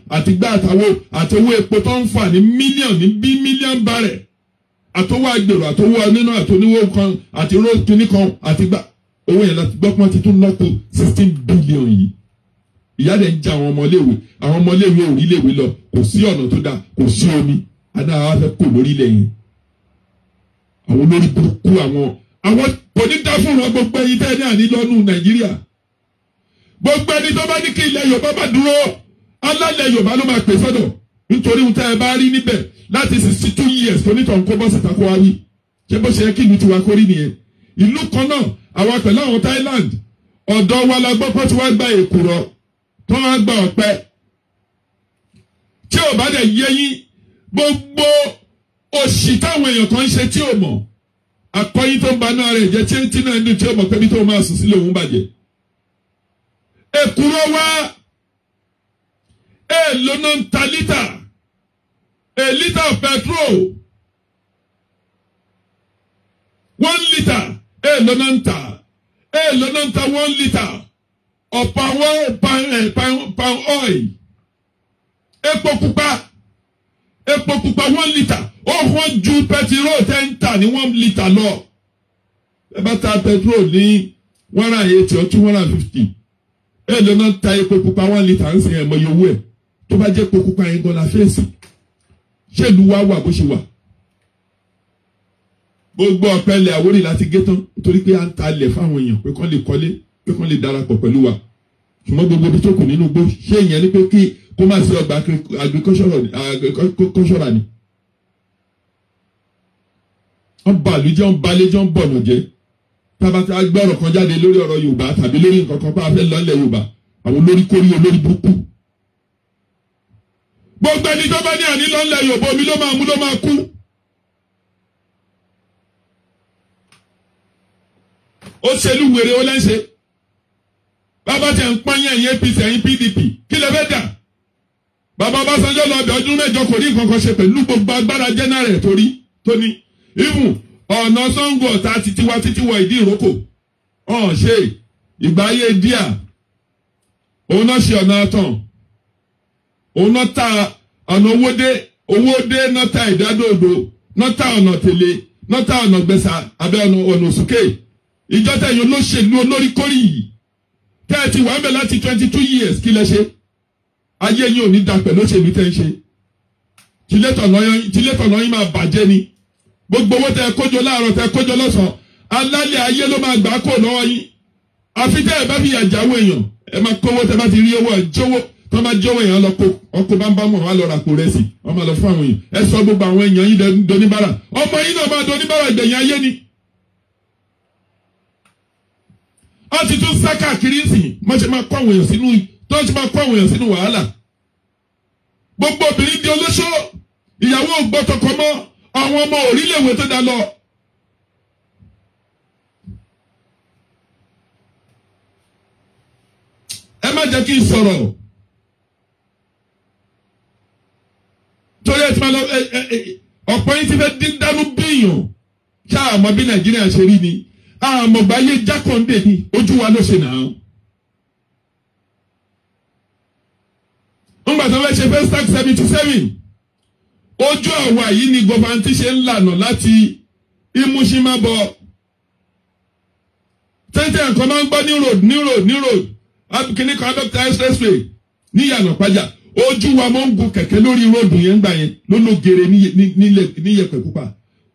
àti gbá àtàwọ̀ àti owó epo tó ń fà ní mílíọ̀n bárẹ̀ àtọwọ́ agbèrò àtọwọ́ nínú àtọníwó kan àti road kinní kan àti gbá owó yẹn láti gbọ́ ti tún nọ́kù 16 billion yìí. Ìyá dẹ̀ ń jẹ àwọn ọmọléèwé orílẹ̀-èwe lọ kò sí ọ̀nà tó dáa kò sí omi adáwa fẹ́ kò lórílẹ̀ yẹn. Àwọn olórí burúkú àwọn kò ní dá fún wọn gbogbo ẹyin tẹ́ ní ànílọ́nù Nàìjíríà. Gbogbo ẹni tó bá ní kí ilẹ̀ Yorùbá bá dúró alálẹ̀ Yorùbá ló máa pè sọ́dọ̀ nítorí ohun tẹ́ ẹ bá rí níbẹ̀ láti 62 years tó nítọ̀ nǹkó bọ́ síta kó wá wí. Ṣé bó ṣe yẹ kí ìlú tiwa kórí nìyẹn? Ìlú kan náà àwa pẹ̀lú àwọn Thailand ọ̀dọ́ wa la gbọ́ pé tí wọ́n gba èkùrọ́ tó wọ́n gba ọ̀pẹ. Tí ò bá dẹ̀ yé yín gbogbo òṣì táwọn èèyàn kan ń ṣe tí ò mọ̀. Akọ́yìn tó ń ba náà rẹ̀ jẹ́ tí náà ń dùn tí ó mọ̀ pé bí tó máa sùn sílẹ̀ òun bàjẹ́. Èkùrọ́ wa èèlò náà ń ta lítà a litre of petrol 1 litre èèlò náà ń ta 1 litre of palm oil. Epo pupa 1 litre. Ó wọ́n ju pẹtiró tẹ́ ń tà ní 1 litre lọ. Ẹ bá ta pẹtiró ní 180 or 250. Èlò náà ta epo pupa 1 litre ń sìn ẹ̀mọ́ iye owó ẹ̀. Tó bá jẹ́ epo pupa yẹn gan la fèsì. Ṣé ìlú wa wà bó ṣe wà? Gbogbo ọ̀pẹ ilẹ̀ Àwórì láti gé tán nítorí pé à ń ta ilẹ̀ fáwọn èèyàn pé kán lè kọ́lé pé kán lè darapọ̀ pẹ̀lú wa. Ṣùgbọ́n gbogbo ibi tó kù nínú igbó ṣé ìyẹn ni pé kó má sí ọgbà agricultural ni. Wọ́n bá àlùjẹ́ wọ́n balẹ̀ jọ́ ń bọ̀nà jẹ́. Tábà tí a gbọ́ ọ̀rọ̀ kan jáde lórí ọ̀rọ̀ Yorùbá tàbí lórí nǹkan kan bá a fẹ́ lọ́lẹ̀ Yorùbá àwọn olórí kórí olórí burúkú. Gbogbo ẹni tó bá ní àní lọ́lẹ̀ Yorùbá omi ló máa mú ló máa kú. Ó ṣèlú wèrè ó lẹ́sẹ̀. Bàbá tẹ̀ ń pọ́nyẹ́ ẹ̀yìn APC ẹ̀yìn PDP kí lè fẹ́ dà? Bàbá Ọbásanjọ́ lọ bẹ̀ ọdún mẹ́jọ kò ní nǹkan kan ṣe pẹ̀lú gbogbo agbára jẹ́nàrẹ̀ tó ní. Ìmù ọ̀nà Ṣàngó Ọ̀tà títí wọ ìdí ìrókò. Ṣe ìgbà ayé díà. Òun náà ṣe ọ̀nà àtàn. Òun náà ta ọ̀nà owó dé náà ta ìdádòdò. Náà ta ọ̀nà tèlé. Náà ta ọ̀nà gbẹ̀sà abẹ́ ọ̀nà òsùké. Ìjọ tẹ̀yìn olóṣèlú olórí kórì yìí. Tẹ́ ẹ ti wà ń bẹ̀ láti 22 years kí lẹ ṣe. Ayé yín ò ní da pẹ̀lú òṣèlú tẹ́ ń ṣe. Tilétọ̀nà yín máa bàjẹ́ ni. Gbogbo owó tẹ́ kójọ láàárọ̀ tẹ́ kójọ lọ́sàn-án alálẹ̀ ayé ló máa gbà kó lọ́wọ́ yín. Àfi tẹ́ ẹ bá fi yàjáwó èèyàn ẹ máa kówó tẹ́ bá ti rí owó ẹ̀jọ́wó tó máa jọ́wọ́ èèyàn lọ kó ọkọ̀ bá ń bá mọ̀ wá lọ ra kó rẹ̀ sí wọ́n máa lọ fún àwọn èèyàn. Ẹ sọ gbogbo àwọn èèyàn yín doníbàrà ọmọ yín náà máa doníbàrà ìgbẹ̀yìn ayé ni. Wọ́n ti tún sá káàkiri sí wọ́n ṣe máa kó àwọn èèyàn sínú wàhálà. Gbogbo obìnrin di olóṣó ìyàwó gbọ́tọ̀kọ mọ́, àwọn ọmọ orílẹ̀-èwe tó dá lọ. Ẹ má jẹ́ kí n sọ̀rọ̀. Torí ẹ ti máa lọ ọ̀pọ̀ yín ti fẹ́ dín dánú bíyàn. Ṣá àmọ́ bí Nàìjíríà ṣe rí ni. Àmọ́ gbáyé Jákàndé ni ojú wa ló ṣe náà. Ńgbà tó fẹ́ ṣe Festac 77. Ojú àwa yìí ni gọ́fàntì ṣe ń lànà láti Ìmúṣímábọ̀. Tẹ́tẹ́ nǹkan máa ń gbọ́ ní road. Abikini kan Dr. Expressway ní Ìyànà Pàjà. Ojú wa mọ̀ ń gun kẹ̀kẹ́ lórí róòdù yẹn gbà yẹn lólógere ní Yẹ̀pẹ̀ Pupa.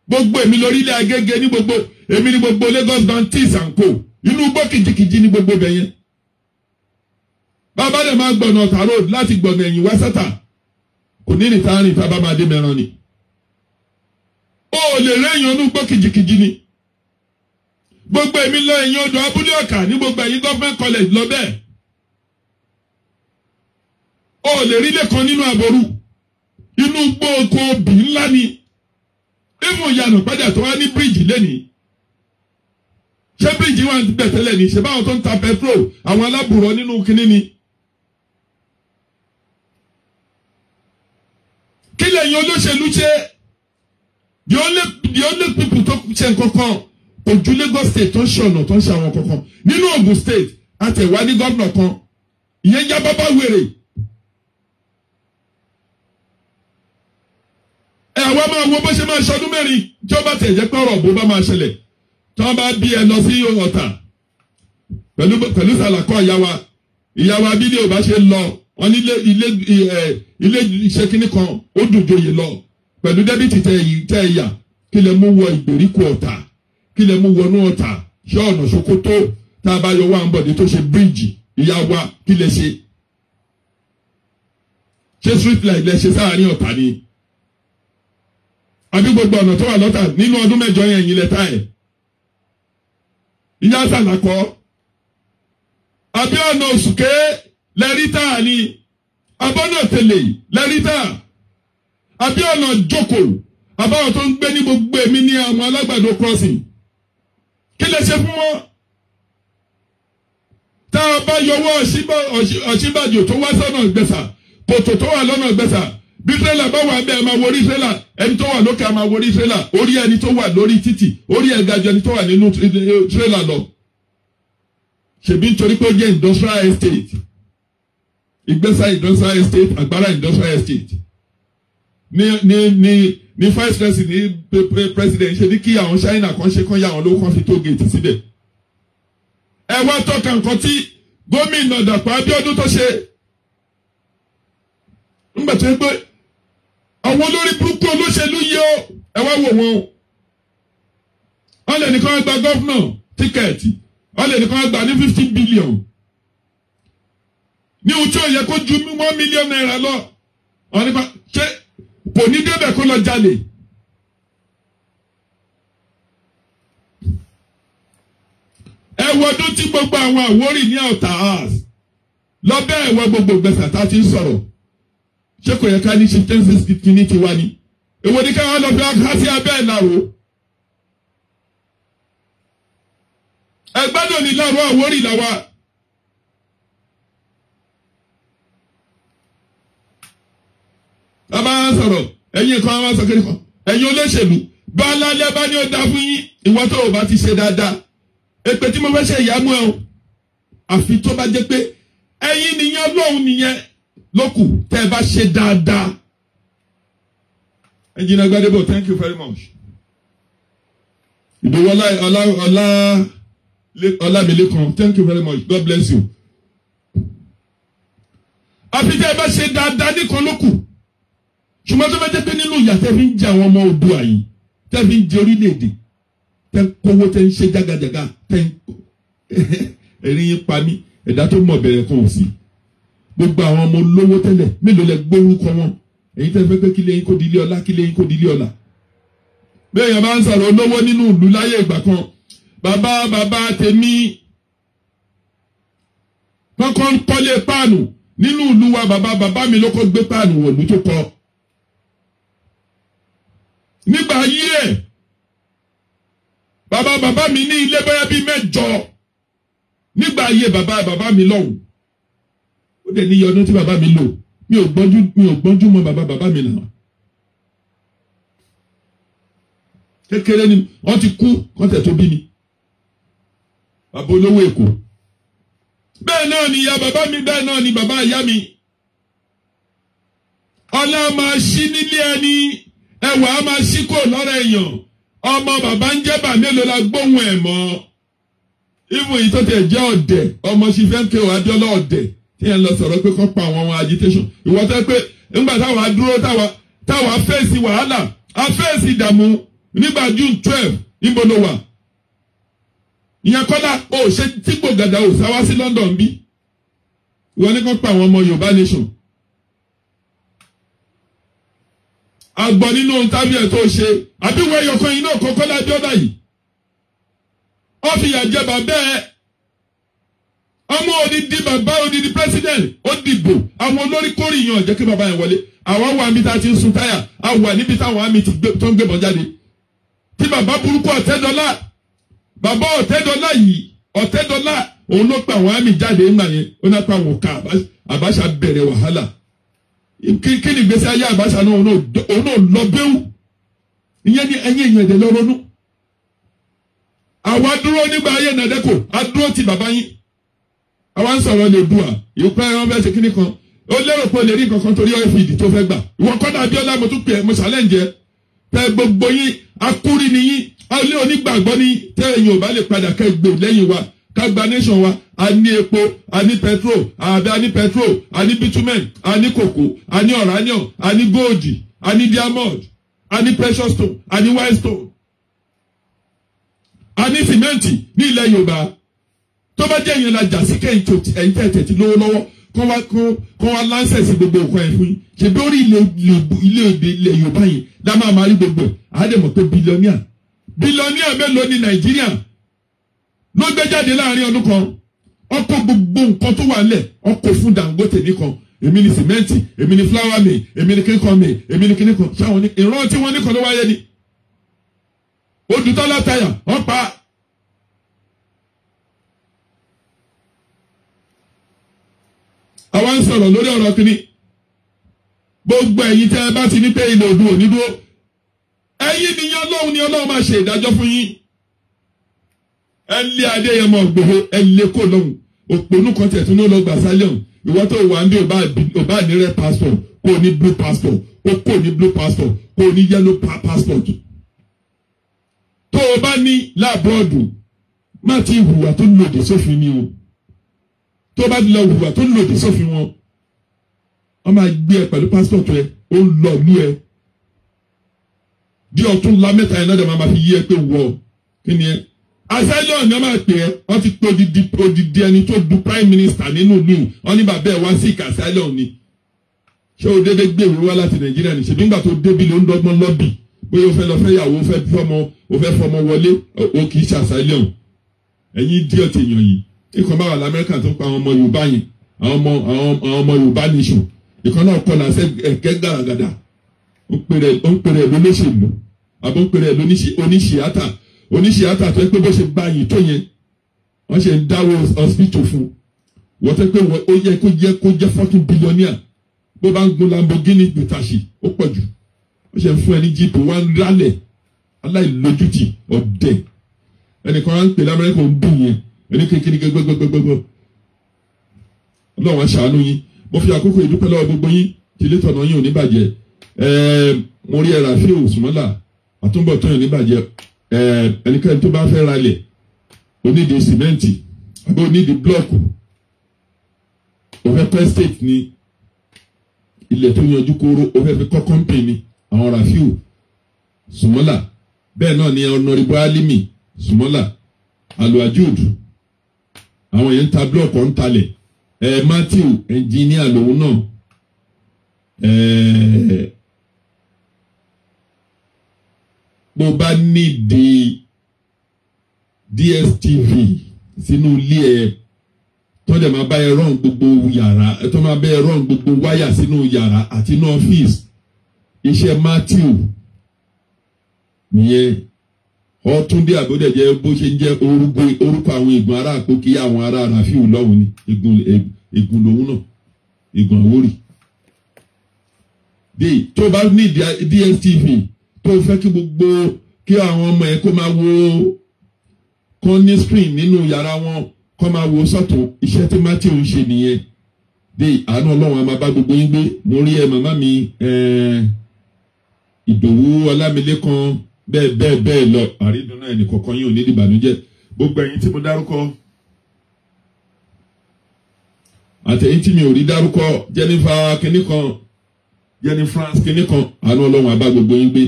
Gbogbo èmi lórí ilé Agége ní gbogbo èmi ní gbogbo Lagos Baptist and Co. Inú gbọ́ kìjìkìjì ní gbogbo bẹ̀ yẹn. Bàbá dẹ̀ máa gbọ̀nà Ọ̀tà road láti gbọ̀nà ẹ̀yìn wá sẹ́tà. Kò ní nìta rìn tá a bá máa dé mẹ́ran ni. O lè rẹ́yìn ọdún gbọ́ kìjìkìjì ni. Gbogbo èmi lọ ẹ̀yìn odò Abúlé Ọ̀kà ní gbogbo ẹ̀yìn Government College lọ bẹ́ẹ̀. O lè rí lẹ́kan nínú àbòrú. Inú gbóòkó òbí ńlá ni. Even Ìyànà Pàjà tó wá ní bíríìjì lẹ́nìí. Ṣé bíríìjì wà ń bẹ̀ tẹ́lẹ̀ ni? Ṣé báwọn tó ń ta petrol àwọn alábùrọ̀ nínú kinní ni? Kí lẹ́yìn olóṣèlú ṣe? The only people tó ṣe nǹkankan ojú Lagos State tó ń ṣe ọ̀nà tó ń ṣe àwọn kankan. Nínú Ogun State àtẹ̀wádìí gómìnà kan. Ìyẹn já bábá wèrè. Àwa máa wo bó ṣe máa ṣọdún mẹ́rin tí ó bá tẹ̀ jẹ́ pé ọ̀rọ̀ bó bá máa ṣẹlẹ̀. Tí wọ́n bá bí ẹ lọ sí Ọ̀tà pẹ̀lú sàlàkọ́ ìyàwó abídé ò bá ṣe lọ. Wọ́n ní ilé iṣẹ́ kínní kan ó dùn joyè lọ pẹ̀lú dẹ́bìtì tẹ ẹ̀yà kí lè mú wọ ìgbèríko Ọ̀tà kí lè mú wọnú Ọ̀tà ṣé ọ̀nà Sokoto tá a bá yọ wá ń bọ̀dé tó ṣe bíríìjì ìyàwó kí lè ṣe. Ṣé street light lẹ ṣe sáàárín Ọ̀tà ni? Àbí gbogbo ọ̀nà tó wà lọ́tà nínú ọdún mẹ́jọ yẹn yìí lẹ́tà ẹ̀. Ìyá sàlàkọ́. Àbí ọ̀nà Òṣùké lẹ́rítà ni. Abọ́nà Tẹ̀lé lẹ́rítà. Àbí ọ̀nà Jókòó. Àbáwọn tó ń gbé ní gbogbo èmi ní àwọn Alágbàdo crossing. Kí lè ṣe fún wọn? Tá a bá yọwọ́ Ọ̀ṣínbàjò tó wá sọ́nà Ìgbẹ̀sà, kòtò tó wà lọ́nà Ìgbẹ̀sà. Bí tírélà bá wà bẹ́ẹ̀ máa worí tírélà, ẹni tó wà lókè máa worí tírélà, orí ẹni tó wà lórí títì, orí ẹ̀gàjọ ẹni tó wà nínú tírélà lọ. Ṣèbí nítorí pé ó jẹ́ industrial estate. Ìgbẹ́sà industrial estate, Àgbàrá industrial estate. Ní vice president ní president ṣe ní kí àwọn China kan ṣe kán yá àwọn lówó kan fi tó gate síbẹ̀. Ẹ wá tọ́ka nǹkan tí gómìnà Dàpọ̀ Abíọ́dún tó ṣe. Ńgbà tó ń gbé àwọn olórí burúkú olóṣèlú yìí ó ẹ wá wò wọn. Wọ́n lè nìkan gba gọ́fúnà tíkẹ́ẹ̀tì. Wọ́n lè nìkan gba ní 50 billion. Ní ohun tí ó yẹ kó ju 1 million naira lọ. Wọ́n nípa ṣé kò ní débẹ̀ kó lọ jalè. Ẹ wọdún tí gbogbo àwọn Àwórì ní Ọ̀tà house. Lọ bẹ́ẹ̀ wọ gbogbo Ìgbẹ̀sà tá a ti ń sọ̀rọ̀. Ṣé kò yẹ ká ní chieftaincy kìíní ti wá ní? Èwo ni ká wá lọ fi ká sí abẹ́ ìlàró? Ẹgbẹ́dọ̀ ní ìlàró Àwórì làwà. Bàbá sọ̀rọ̀ ẹ̀yin kan wá sọ kiri kan. Ẹ̀yin olóṣèlú bá alálẹ́ bá ní ó dá fún yín ìwọ tó o bá ti ṣe dáadáa. Èpè tí mo fẹ́ ṣe ìyá mú ẹ o. Àfi tó bá jẹ́ pé ẹ̀yin nìyẹn Ọlọ́run nìyẹn. Lókù tẹ́ ẹ bá ṣe dáadáa. Engineer Gbadebo, thank you very much. Ìdòwò Ọlámilékan, thank you very much. God bless you. Àfi tẹ́ ẹ bá ṣe dáadáa nìkan lókù. Ṣùgbọ́n tó bá jẹ́ pé nínú ìyà tẹ́ fi ń jẹ àwọn ọmọ Oòduà yìí, tẹ́ fi ń jẹ orílẹ̀-èdè, tẹ́ ń kówó tẹ́ ń ṣe jágajàga, tẹ́ ń ẹ̀rín yín pa mí, ẹ̀dá tó mọ̀ bẹ̀rẹ̀ kan ò sí. Gbogbo àwọn ọmọ olówó tẹ́lẹ̀ mélòó lẹ gbórúkọ wọn èyí tẹ́ fẹ́ pé kí lẹ́yìn kó dilé ọlá kí lẹ́yìn kó dilé ọlá. Bẹ́ẹ̀ yẹn máa ń sọ̀rọ̀ olówó nínú ìlú láyé ìgbà kan bàbá tèmi kọ́kọ́ ń kọ́lé páànù nínú ìlú wa bàbá mi ló kọ́ gbé páànù wọ̀lú tó kọ́. nígbà ayé ẹ̀ bàbá mi ní ilé bẹ́ẹ̀ bí 8 nígbà ayé bàbá mi lọ́hùn ó dẹ̀ ní iye ọdún tí bàbá mi lò mi ò gbọ́njú mọ́ bàbá mi náà kékeré ni wọ́n ti kú kọ́ńtẹ̀ tó bí mi bàbá olówó Èkó bẹ́ẹ̀ náà ni ìyá bàbá mi bẹ́ẹ̀ náà ni bàbá ìyá mi ọlá máa ṣí nílé ẹni ẹwà á máa ṣí kò lọ́rọ̀ èèyàn ọmọ bàbá ń jẹ́ bà mélòó la gbóhùn ẹ̀ mọ́ ìfún yìí tó tẹ̀ jẹ́ ọ̀dẹ̀ ọmọ sí fẹ́ kí wàá jọ́ lọ́ọ̀dẹ̀ tí yẹn lọ sọ̀rọ̀ pé kọ́ pa àwọn agitation ìwọ tẹ́ pé nígbà táwa dúró táwa fèsì wàhálà a fèsì ìdààmú nígbà June 12 níbo ló wà ìyẹn kọ́lá ó ṣe tí gbògàdà ò sáwá sí London bí ìwọ ní kọ́ pa àwọn ọmọ Yorùbá nation agbọ nínú tàbí ẹ̀ tó ṣe àbí wọ́n ẹyọkan yìí náà kọ́kọ́ lájọ́ dà yìí ó fi yàjẹ́ bàbá ẹ̀ ọmọ odidi bàbá odidi president ó dìbò àwọn olórí kórìyàn jẹ́ kí bàbá yẹn wọlé àwọn wà níbi tá a ti ń sun táyà a wà níbi táwọn àmì tó ń gbébọn jáde tí bàbá burúkú Ọ̀tẹ́dọ́lá bàbá Ọ̀tẹ́dọ́lá yìí Ọ̀tẹ́dọ́lá òun ló pa àwọn àmì jáde ńgbà yẹn ó náà pa àwọn ká Abacha bẹ̀rẹ̀ wàhálà kí ni gbèsè ayé Abacha náà òun náà lọ bẹ́wù ìyẹn ní ẹ̀yìn èèyàn ẹ̀dẹ̀ lọ́rọ́nú àwa dúró nígbà ayé nàdẹ́kò a dúró ti bàbá yín àwa ń sọ̀rọ̀ lè dùn à ìpẹ́ ẹran fẹ́ ṣe kíní kan ó lérò pé ó lè rí nǹkan kan torí OFD tó fẹ́ gbà ìwọ kọ́dà Abíọ́lá mo tún pè é mo challenge ẹ tẹ gbogbo yín akúrí ni yín ilé onígbàgbọ́ ní tẹ ẹ̀yin ò bá lè padà kẹ́ gbè lẹ́yìn wa ká gba nation wa a ní epo a ní petrol a ní petrol a ní bitumen a ní kòkó a ní uranium a ní gold a ní diamond a ní precious stone a ní white stone a ní sìmẹ́ǹtì ní ilẹ̀ Yorùbá tó bá jẹ́ ìyẹn la jà sí kẹ́yìn tó ẹ̀yìn tẹ̀ tí lówó lọ́wọ́ kọ́ wá láńsẹ̀sì gbogbo nǹkan ẹ̀ fún yín ṣe bí orí ilẹ̀ Yorùbá yìí dá máa rí gbogbo ẹ̀ àádẹ́mọ̀ pé bílíọ̀nìà mélòó ní Nàìjíríà ló gbé jáde láàrin ọdún kan ọkọ̀ gbogbo nǹkan tó wà nílẹ̀ ọkọ̀ fún Dangote nìkan èmi ni sìmẹ́ǹtì èmi ni flour mill èmi ni kíkan mill èmi ni kíníkan ṣáwọn ní ìran tí wọ́n nìkan ló wáyé ni Odùtọ́lá táyà ọ̀pá àwa ń sọ̀rọ̀ lórí ọ̀rọ̀ kìíní gbogbo ẹ̀yin tẹ́ ẹ bá ti ní pé ilẹ̀ òdu òní dúró ẹ̀yin nìyẹn Ọlọ́run ni Ọlọ́run máa ṣe ìdájọ́ fún yín ẹ lé Adéyẹmọ Ìgbòho ẹ lé kó lọ́hùn òpònú kan tẹ̀ tún ní lọ gbà sálẹ̀hùn ìwọ́n tó wà ń bí ò bá ní red passport kó o ní blue passport kó o ní blue passport kó o ní yellow passport tó o bá ní láàbọ̀ọ̀dù má ti hùwà tó lòdì sófin ni o tó bá lọ hùwà tó lòdì sófin wọn wọ́n máa gbé ẹ pẹ̀lú passport ẹ ó lọ lú ẹ bí ọtún la mẹ́ta ẹ̀ náà dẹ̀ máa fi yí ẹ pé wọ kí ni ẹ asylum ni wọ́n máa pè ẹ́ wọ́n ti pé odidi ẹni tó du prime minister nínú ìlú wọ́n ní bàbá ẹ̀ wá sí ìkà asylum ni ṣé o dédé gbé ìwé wá láti Nàìjíríà ní ṣèbí ńgbà tó débi ló ń dọ́gbọ́n lọ́bì bóyá o fẹ́ lọ fẹ́ yàwó o fẹ́ fọmọ wọlé o kì í ṣe asylum ẹ̀yin díọ̀tì èèyàn yìí ikọ̀ bá wà lamẹ́ríkà tó ń pa àwọn ọmọ Yorùbá yìí àwọn ọmọ Yorùbá nation ìkan náà kọ́ náà ẹ̀kẹ́ gàràgàdà ó ń pèrè lóníṣèlú àbó ń pèrè oníṣìátà tó yẹ pé bó ṣe gba yìí tó yẹn wọ́n ṣe ń dáwọ́ hospital fún wọ́n tẹ́ pé ó yẹ kó jẹ́ 40 billionaire bó bá ń gun Lamborghini gbètàṣì ó pọ̀ jù wọ́n ṣe ń fún ẹ ní jíìpù wọ́n ń rálẹ̀ aláìlójútì ọ̀dẹ̀ ẹnìkan wá ń pè lamẹ́ríkà ń dùn yẹn ẹni kékeré gbẹgbẹgbẹgbẹgbẹ Ọlọ́run aṣàánú yín mo fi àkókò ìdúpẹ́ lọ́wọ́ gbogbo yín tìlé tọ̀nà yín ò ní bàjẹ́ mo rí ẹ̀rà fíò Sùmọ́là àtúbọ̀ tán yín ní bàjẹ́ ẹnikẹ́ni tó bá fẹ́ ralẹ̀ onídìí sìmẹ́ǹtì àbí onídìí blọ́ọ̀kù òfẹ́ pẹ́ state ní ilẹ̀ tó yanjú kóró òfẹ́ fi kọ́ kọ́ńpìnì àwọn Rafiu Sùmọ́là bẹ́ẹ̀ náà ni Honorable Alimi Sùmọ́là Alwajud àwọn yẹn ń ta blọọkù ń talẹ̀ Matthew ẹnjìníà lòun náà bó bá nídìí DSTV sínú ilé ẹ tó dẹ̀ máa bá ẹ rán gbogbo yàrá tó máa bá ẹ rán gbogbo wáyà sínú yàrá àti inú ọ́fíìsì iṣẹ́ Matthew nìyẹn Ọ̀túndé Àbódẹ̀jẹ́ bó ṣe ń jẹ́ orúkọ àwọn ègùn ará Àpókí àwọn ará Ràfíù lọ́hùn ni ègùn lòun náà ègùn Àwórì. Tó bá ní DSTV tó fẹ́ kí gbogbo kí àwọn ọmọ ẹ̀ kó máa wo kán ní screen nínú yàrá wọn kán máa wo sọ́tún iṣẹ́ tí Matthew ń ṣe nìyẹn. Àánú Ọlọ́run a máa bá gbogbo yín gbé. Mo rí màmá mi Ìdòwú Ọlámilékan bẹ́ẹ̀ lọ àrídùnnú ẹnì kọ̀ọ̀kan yín ò ní ìbànújẹ́. Gbogbo ẹ̀yin tí mo dárúkọ àtẹ̀yìn tí mi ò rí dárúkọ Jennifer kìnnìkan Jenny France kìnnìkan àánú Ọlọ́run a bá gbogbo yín gbé.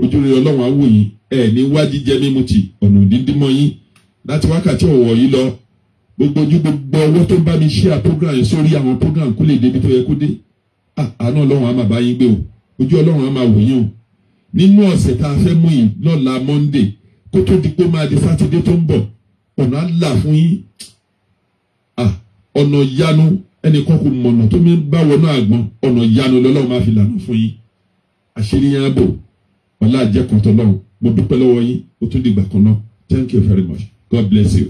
Ojúrere Ọlọ́run á wò yín ní wá jíjẹ mímu tì ọ̀nà dídímọ̀ yín láti wákàtí ọ̀wọ̀ yìí lọ. Gbogbo ojú gbogbo ọwọ́ tó ń bá mi share program yìí sórí àwọn program kó lè débi tó yẹ kó dé. Àánú Ọlọ́run á máa bá yín gbé o. Ojú Ọlọ́run á máa wò yín o. Nínú ọ̀sẹ̀ tá a fẹ́ mú yìí lọ́la Monday kó tó di pé máa di Sátidé tó ń bọ̀ ọ̀nà á là fún yín. Ọ̀nà ìyanu ẹnìkan kò mọ̀nà tó mi bá wọnú àgbọn ọ̀nà ìyanu lọ́lọ́run máa fi lànà fún yín. Àṣírí yẹn á bò ọ̀la àjẹkọ̀tọ̀ lọ́run mo dúpẹ́ lọ́wọ́ yín ó tún dìgbà kan náà. Thank you very much. God bless you.